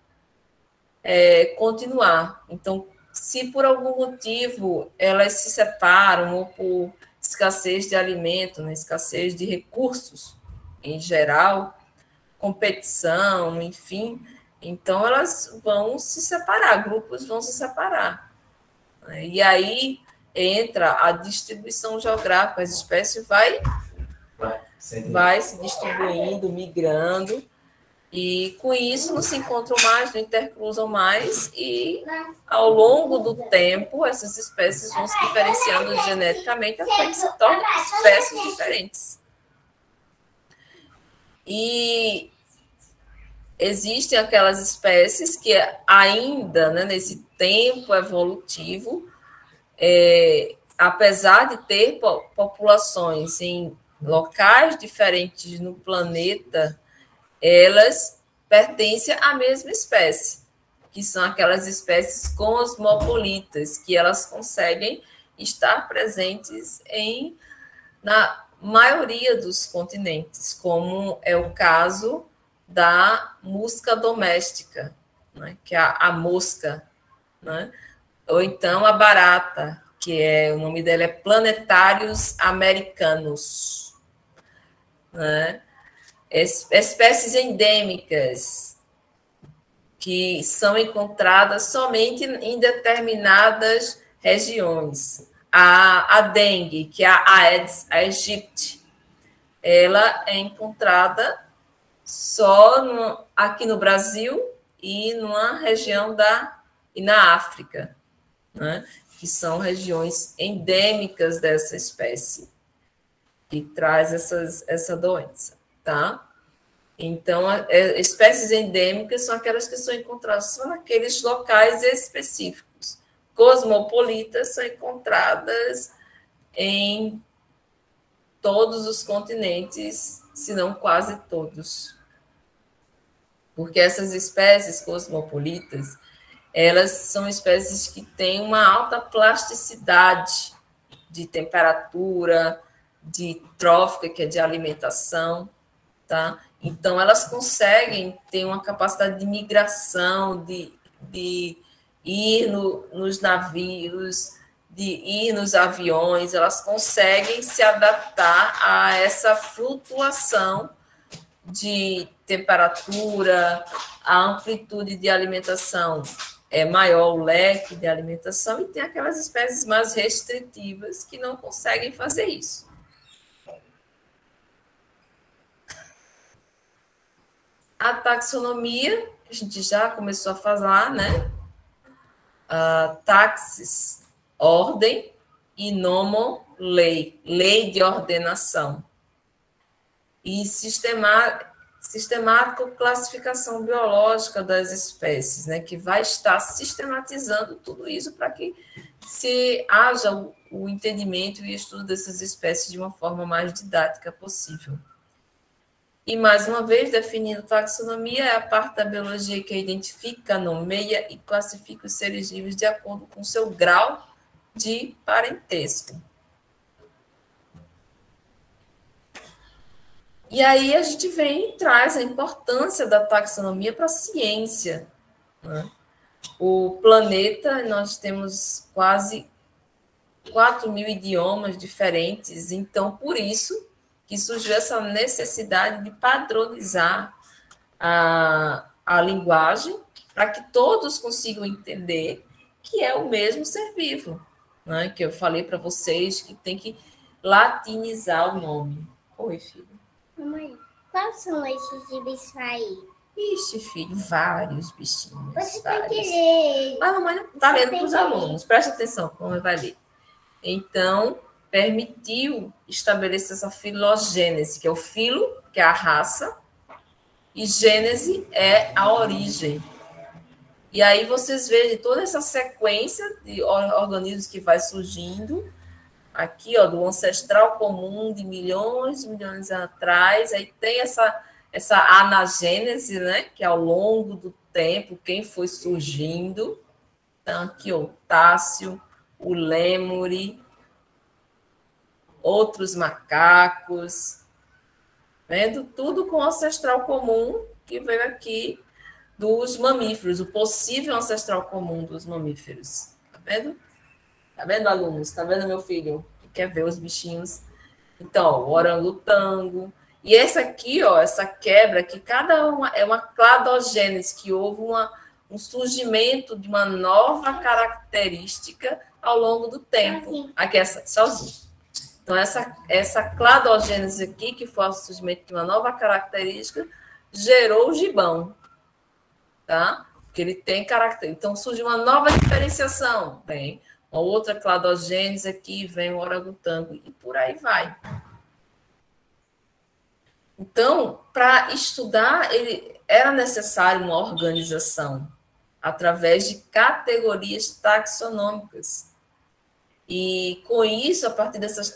continuar. Então, se por algum motivo elas se separam, ou por escassez de alimento, né, escassez de recursos em geral, competição, enfim, então elas vão se separar, grupos vão se separar. E aí entra a distribuição geográfica, as espécies vai se distribuindo, migrando, e com isso não se encontram mais, não intercruzam mais, e ao longo do tempo essas espécies vão se diferenciando geneticamente até que se tornam espécies diferentes. E existem aquelas espécies que ainda, né, nesse tempo evolutivo, apesar de ter populações em locais diferentes no planeta, elas pertencem à mesma espécie, que são aquelas espécies cosmopolitas, que elas conseguem estar presentes na maioria dos continentes, como é o caso da musca doméstica, né, que é a mosca, né, ou então a barata, que o nome dela é Planetários americanos, né? Espécies endêmicas que são encontradas somente em determinadas regiões. A dengue, que é a Aedes aegypti, ela é encontrada só aqui no Brasil e numa região e na África, né? Que são regiões endêmicas dessa espécie, que traz essa doença, tá? Então, espécies endêmicas são aquelas que são encontradas só naqueles locais específicos. Cosmopolitas são encontradas em todos os continentes, se não quase todos. Porque essas espécies cosmopolitas, elas são espécies que têm uma alta plasticidade de temperatura, de trófica, que é de alimentação, tá? Então, elas conseguem ter uma capacidade de migração, de ir nos navios, de ir nos aviões, elas conseguem se adaptar a essa flutuação de temperatura, a amplitude de alimentação é maior, o leque de alimentação, e tem aquelas espécies mais restritivas que não conseguem fazer isso. A taxonomia, que a gente já começou a falar, né? Taxis, ordem, e nomo, lei, lei de ordenação. E sistemática classificação biológica das espécies, né, que vai estar sistematizando tudo isso para que se haja o entendimento e estudo dessas espécies de uma forma mais didática possível. E, mais uma vez, definindo taxonomia, é a parte da biologia que identifica, nomeia e classifica os seres vivos de acordo com seu grau de parentesco. E aí a gente vem e traz a importância da taxonomia para a ciência, né? O planeta, nós temos quase 4.000 idiomas diferentes, então, por isso que surgiu essa necessidade de padronizar a linguagem para que todos consigam entender que é o mesmo ser vivo, né? Que eu falei para vocês que tem que latinizar o nome. Oi, filho. Mamãe, quais são esses bichos aí? Ixi, filho, vários bichinhos. Você vai vários. querer. A mamãe está lendo para os alunos, presta atenção, a mamãe vai ler. Então, permitiu estabelecer essa filogênese, que é o filo, que é a raça, e gênese é a origem. E aí vocês veem toda essa sequência de organismos que vai surgindo, aqui, ó, do ancestral comum de milhões de milhões atrás, aí tem essa anagênese, né, que ao longo do tempo, quem foi surgindo. Então, aqui, ó, o Tássio, o Lêmure, outros macacos, vendo? Tudo com o ancestral comum que veio aqui dos mamíferos, o possível ancestral comum dos mamíferos. Tá vendo? Tá vendo, alunos? Tá vendo, meu filho? Que quer ver os bichinhos? Então, o orangotango. E essa aqui, ó, essa quebra, que cada uma é uma cladogênese, que houve um surgimento de uma nova característica ao longo do tempo. Aqui, essa, sozinho. Então, essa cladogênese aqui, que foi o surgimento de uma nova característica, gerou o gibão, tá? Porque ele tem característica. Então, surge uma nova diferenciação. Vem uma outra cladogênese aqui, vem o orangotango, e por aí vai. Então, para estudar, era necessário uma organização através de categorias taxonômicas. E, com isso, a partir dessas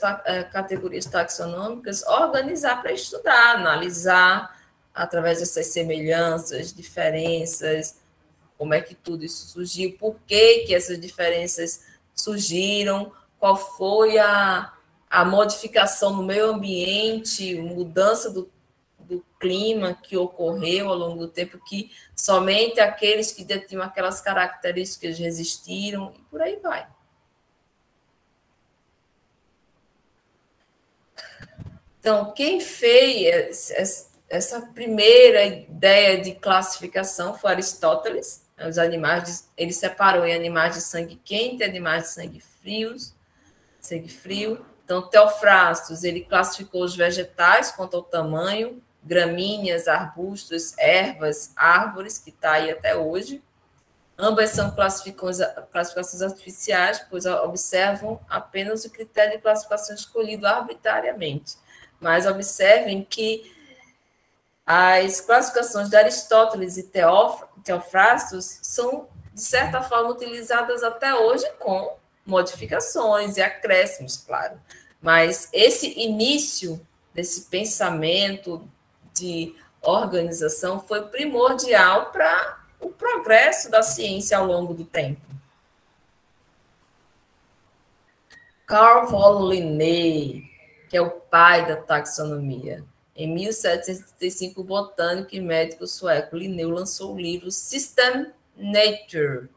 categorias taxonômicas, organizar para estudar, analisar, através dessas semelhanças, diferenças, como é que tudo isso surgiu, por que essas diferenças surgiram, qual foi a modificação no meio ambiente, mudança do clima que ocorreu ao longo do tempo, que somente aqueles que detinham aquelas características resistiram, e por aí vai. Então, quem fez essa primeira ideia de classificação foi Aristóteles. Os animais, ele separou em animais de sangue quente e animais de sangue frio. Então, Teofrastos, ele classificou os vegetais quanto ao tamanho, gramíneas, arbustos, ervas, árvores, que está aí até hoje. Ambas são classificações artificiais, pois observam apenas o critério de classificação escolhido arbitrariamente. Mas observem que as classificações de Aristóteles e Teofrastos são, de certa forma, utilizadas até hoje com modificações e acréscimos, claro. Mas esse início desse pensamento de organização foi primordial para o progresso da ciência ao longo do tempo. Carl von Linné, que é o pai da taxonomia. Em 1735, o botânico e médico sueco Linneu lançou o livro System Nature,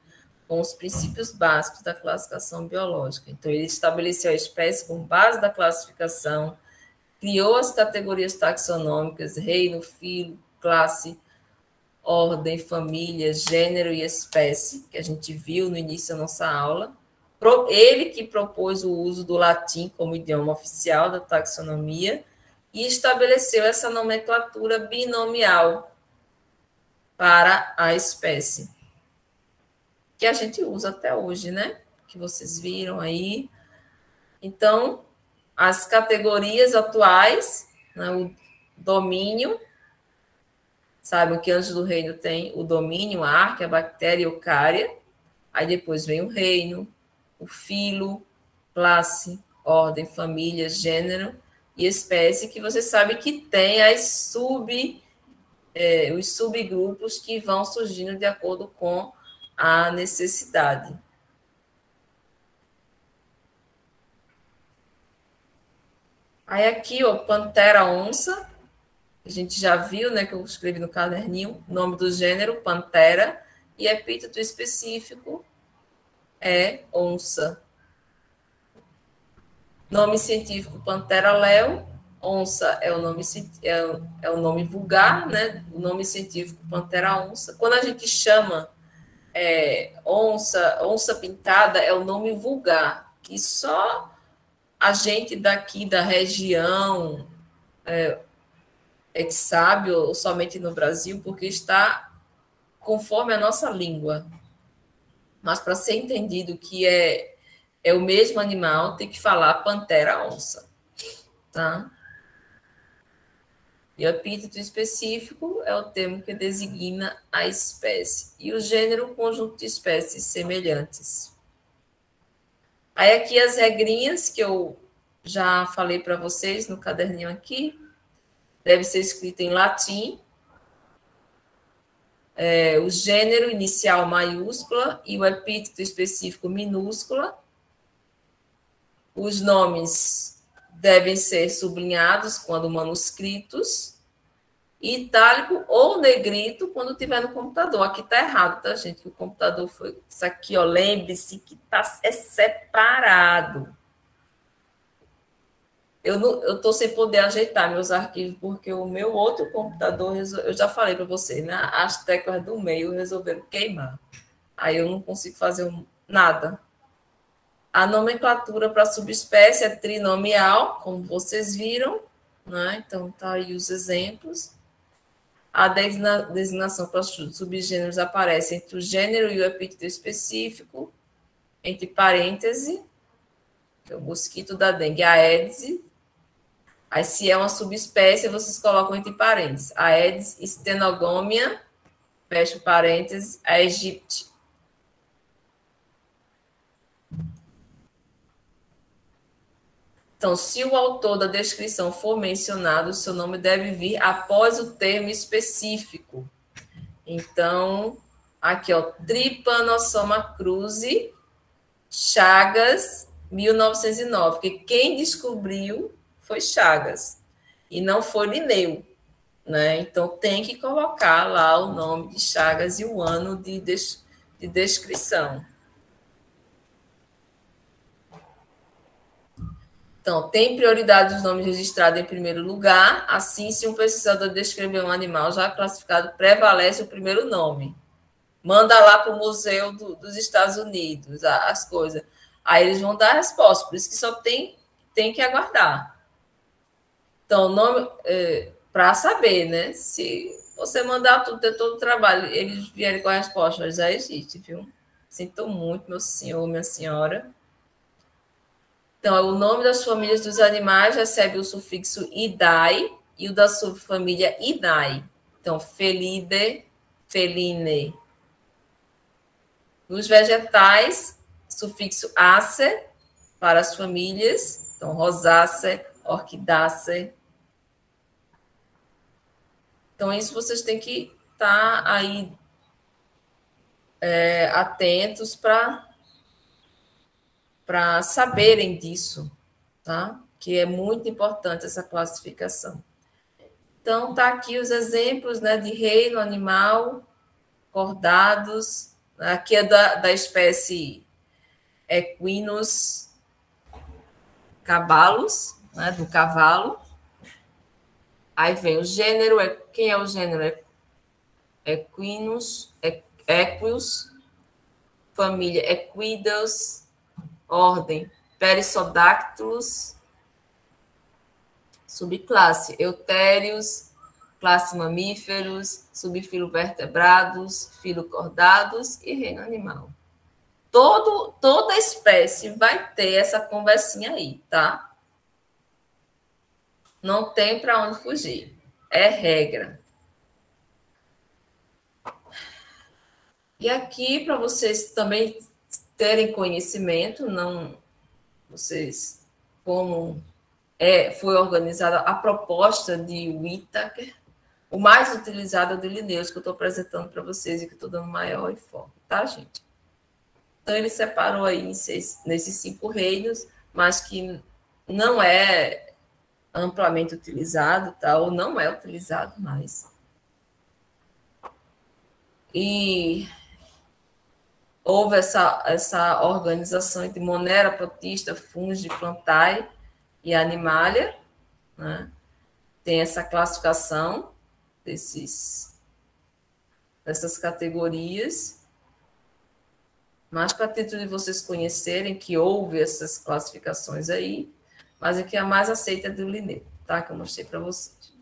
com os princípios básicos da classificação biológica. Então, ele estabeleceu a espécie com base da classificação, criou as categorias taxonômicas, reino, filo, classe, ordem, família, gênero e espécie, que a gente viu no início da nossa aula. Ele que propôs o uso do latim como idioma oficial da taxonomia e estabeleceu essa nomenclatura binomial para a espécie, que a gente usa até hoje, né? Que vocês viram aí. Então, as categorias atuais, né, o domínio, sabe que antes do reino tem o domínio, a arquea, a bactéria e a eucária. Aí depois vem o reino, o filo, classe, ordem, família, gênero e espécie, que você sabe que tem os subgrupos que vão surgindo de acordo com a necessidade. Aí aqui, ó, pantera onça, a gente já viu, né, que eu escrevi no caderninho, nome do gênero, pantera, e epíteto específico é onça. Nome científico, pantera leo, onça é o nome vulgar, né? O nome científico, pantera onça. Quando a gente chama onça pintada, é o nome vulgar, que só a gente daqui da região que sabe, ou somente no Brasil, porque está conforme a nossa língua. Mas para ser entendido que é o mesmo animal, tem que falar pantera-onça, tá? E o epíteto específico é o termo que designa a espécie. E o gênero, conjunto de espécies semelhantes. Aí aqui as regrinhas que eu já falei para vocês no caderninho aqui. Deve ser escrito em latim. O gênero inicial maiúscula e o epíteto específico minúscula. Os nomes devem ser sublinhados quando manuscritos, e itálico ou negrito quando tiver no computador. Aqui está errado, tá, gente? Que o computador foi... Isso aqui, ó, lembre-se que é separado. Eu estou sem poder ajeitar meus arquivos, porque o meu outro computador, eu já falei para vocês, né? As teclas do meio resolveram queimar. Aí eu não consigo fazer nada. A nomenclatura para subespécie é trinomial, como vocês viram, né? Então, tá aí os exemplos. A designação para subgêneros aparece entre o gênero e o epíteto específico, entre parênteses, que é o mosquito da dengue, a Aedes. Aí, se é uma subespécie, vocês colocam entre parênteses. A Aedes stenogomia, fecha parênteses, a Aegypti. Então, se o autor da descrição for mencionado, o seu nome deve vir após o termo específico. Então, aqui, ó, Trypanosoma cruzi, Chagas, 1909, porque quem descobriu foi Chagas, e não foi Linneu, né? Então, tem que colocar lá o nome de Chagas e o ano de descrição. Então, tem prioridade os nomes registrados em primeiro lugar, assim, se um pesquisador descrever um animal já classificado, prevalece o primeiro nome. Manda lá para o Museu dos Estados Unidos as coisas. Aí eles vão dar a resposta, por isso que só tem que aguardar. Então, nome para saber, né? Se você mandar ter todo o trabalho, eles vierem com a resposta, mas já existe, viu? Sinto muito, meu senhor, minha senhora. Então, o nome das famílias dos animais recebe o sufixo idai e o da subfamília idai. Então, Felidae, Feline. Nos vegetais, sufixo ace para as famílias. Então, Rosácea, Orquidácea. Então, isso vocês têm que estar aí atentos para saberem disso, tá? que é muito importante essa classificação. Então, tá aqui os exemplos, né, de reino animal, cordados. Aqui é da espécie Equinus cabalus, né, do cavalo. Aí vem o gênero, quem é o gênero? Equinus, Equius, família Equidae, ordem Perissodactylus, subclasse Eutherius, classe mamíferos, subfilo vertebrados, filo cordados e reino animal. Toda espécie vai ter essa conversinha aí, tá? Não tem para onde fugir. É regra. E aqui, para vocês também terem conhecimento, não vocês, como foi organizada a proposta de Whittaker, o mais utilizado é o de Linnaeus, que eu estou apresentando para vocês e que estou dando maior enfoque, tá, gente? Então, ele separou aí nesses 5 reinos, mas que não é amplamente utilizado, tá? Ou não é utilizado mais. E houve essa organização entre Monera, Protista, Fungi, Plantae e Animalia, né? Tem essa classificação dessas categorias, mas para título de vocês conhecerem que houve essas classificações aí, mas aqui a mais aceita é do Linnaeus, tá? Que eu mostrei para vocês.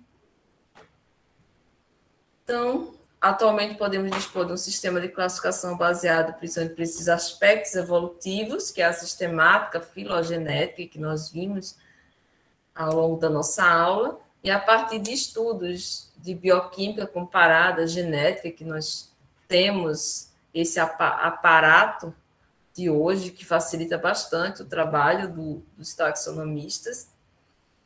Então, atualmente podemos dispor de um sistema de classificação baseado principalmente nesses aspectos evolutivos, que é a sistemática filogenética que nós vimos ao longo da nossa aula, e a partir de estudos de bioquímica comparada, genética, que nós temos esse aparato de hoje, que facilita bastante o trabalho dos taxonomistas,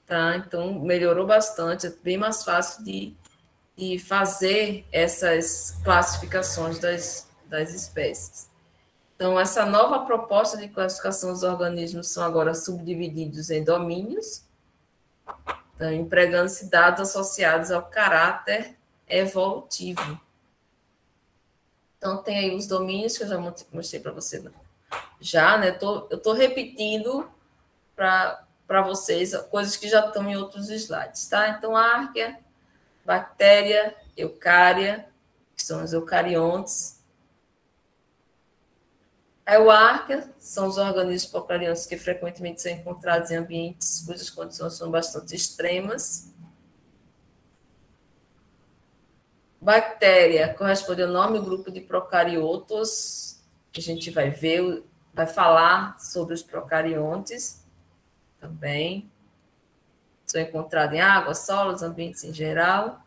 tá? Então, melhorou bastante, é bem mais fácil de fazer essas classificações das espécies. Então, essa nova proposta de classificação dos organismos são agora subdivididos em domínios, então, empregando-se dados associados ao caráter evolutivo. Então, tem aí os domínios que eu já mostrei para você. Já, né? Eu estou repetindo para vocês coisas que já estão em outros slides, tá? Então, árquea, bactéria, eucária, que são os eucariontes. A euárquia são os organismos procariontes que frequentemente são encontrados em ambientes cujas condições são bastante extremas. Bactéria corresponde ao nome do grupo de procariotos, que a gente vai ver, vai falar sobre os procariontes também. São encontrados em água, solos, ambientes em geral.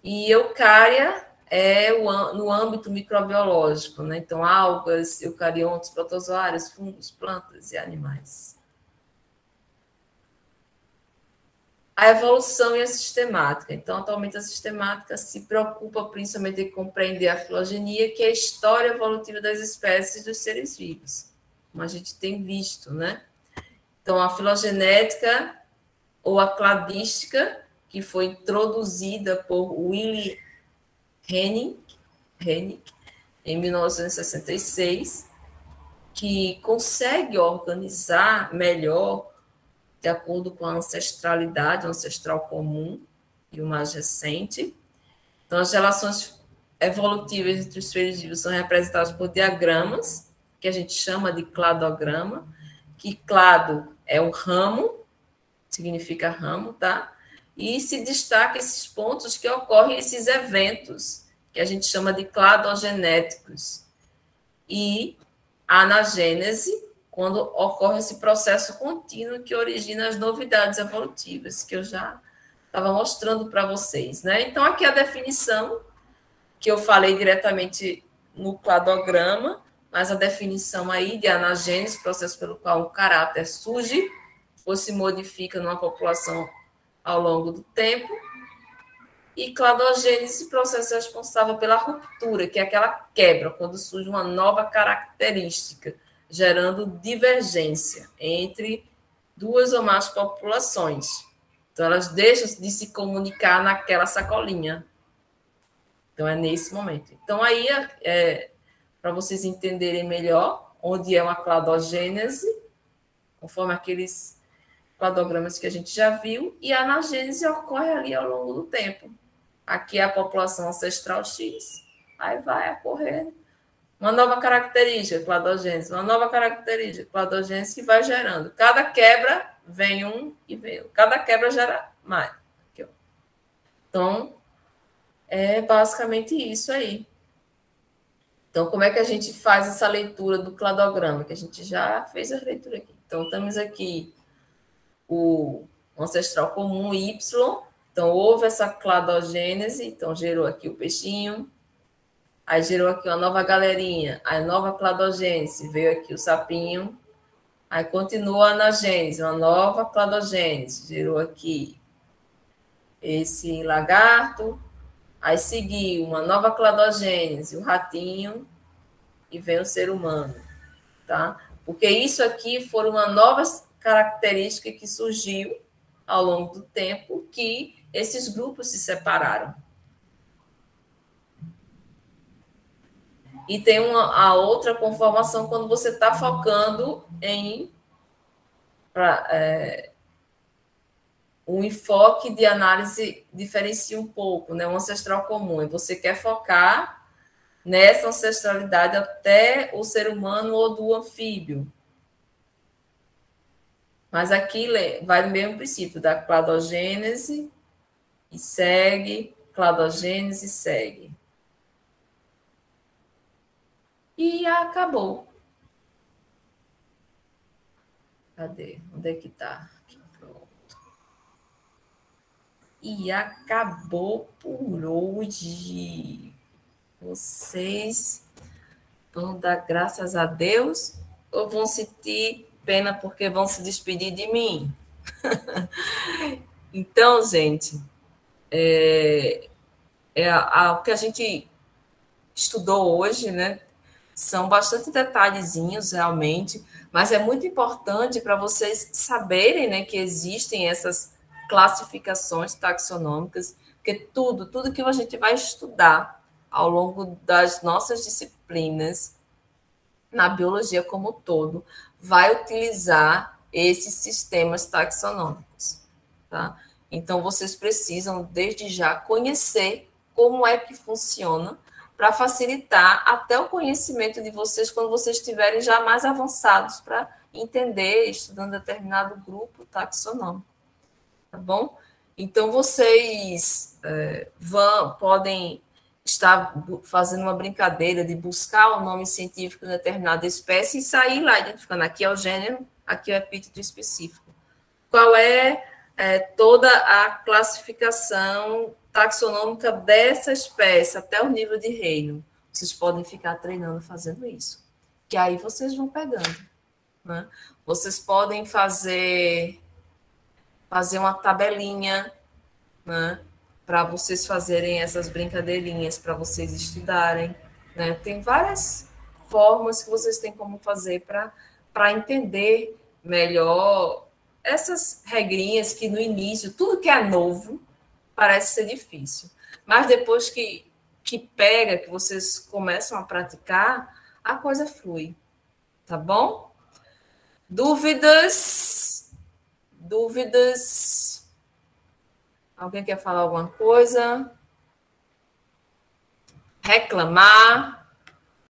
E eucária é no âmbito microbiológico, né? Então, algas, eucariontes, protozoários, fungos, plantas e animais. A evolução e a sistemática. Então, atualmente, a sistemática se preocupa principalmente em compreender a filogenia, que é a história evolutiva das espécies dos seres vivos, como a gente tem visto, né? Então, a filogenética ou a cladística, que foi introduzida por Willy Hennig, em 1966, que consegue organizar melhor, de acordo com a ancestralidade, o ancestral comum e o mais recente. Então, as relações evolutivas entre os seres vivos são representadas por diagramas, que a gente chama de cladograma, que clado é um ramo, significa ramo, tá? E se destaca esses pontos que ocorrem, esses eventos, que a gente chama de cladogenéticos. E a anagênese, quando ocorre esse processo contínuo que origina as novidades evolutivas, que eu já estava mostrando para vocês, né? Então, aqui a definição, que eu falei diretamente no cladograma, mas a definição aí de anagênese, processo pelo qual o caráter surge ou se modifica numa população ao longo do tempo, e cladogênese, processo responsável pela ruptura, que é aquela quebra, quando surge uma nova característica, gerando divergência entre duas ou mais populações. Então, elas deixam de se comunicar naquela sacolinha. Então, é nesse momento. Então, aí, para vocês entenderem melhor onde é uma cladogênese, conforme aqueles cladogramas que a gente já viu, e a anagênese ocorre ali ao longo do tempo. Aqui é a população ancestral X, aí vai ocorrer uma nova característica, cladogênese, uma nova característica, cladogênese, que vai gerando. Cada quebra vem um e vem outro. Cada quebra gera mais. Aqui, ó. Então, é basicamente isso aí. Então, como é que a gente faz essa leitura do cladograma? Que a gente já fez a leitura aqui. Então, temos aqui o ancestral comum, Y. Então, houve essa cladogênese. Então, gerou aqui o peixinho. Aí, gerou aqui uma nova galerinha. Aí, nova cladogênese. Veio aqui o sapinho. Aí, continua a anagênese. Uma nova cladogênese. Gerou aqui esse lagarto. Aí seguiu uma nova cladogênese, o ratinho, e vem o ser humano, tá? Porque isso aqui foram uma nova característica que surgiu ao longo do tempo, que esses grupos se separaram. E tem a outra conformação quando você está focando em o enfoque de análise diferencia um pouco, né? Um ancestral comum, e você quer focar nessa ancestralidade até o ser humano ou do anfíbio. Mas aqui vai no mesmo princípio da cladogênese e segue, cladogênese e segue. E acabou. Cadê? Onde é que está? E acabou por hoje. Vocês vão dar graças a Deus ou vão sentir pena porque vão se despedir de mim? Então, gente, o que a gente estudou hoje, né? São bastante detalhezinhos, realmente, mas é muito importante para vocês saberem, né, que existem essas classificações taxonômicas, porque tudo que a gente vai estudar ao longo das nossas disciplinas, na biologia como um todo, vai utilizar esses sistemas taxonômicos, tá? Então, vocês precisam, desde já, conhecer como é que funciona, para facilitar até o conhecimento de vocês quando vocês estiverem já mais avançados para entender, estudando determinado grupo taxonômico. Tá bom? Então, vocês podem estar fazendo uma brincadeira de buscar o nome científico de determinada espécie e sair lá identificando. Aqui é o gênero, aqui é o epíteto específico. Qual é toda a classificação taxonômica dessa espécie, até o nível de reino? Vocês podem ficar treinando fazendo isso, que aí vocês vão pegando, né? Vocês podem fazer uma tabelinha, né, para vocês fazerem essas brincadeirinhas, para vocês estudarem, né? Tem várias formas que vocês têm como fazer para entender melhor essas regrinhas que no início, tudo que é novo, parece ser difícil. Mas depois que pega, que vocês começam a praticar, a coisa flui. Tá bom? Dúvidas? Alguém quer falar alguma coisa? Reclamar?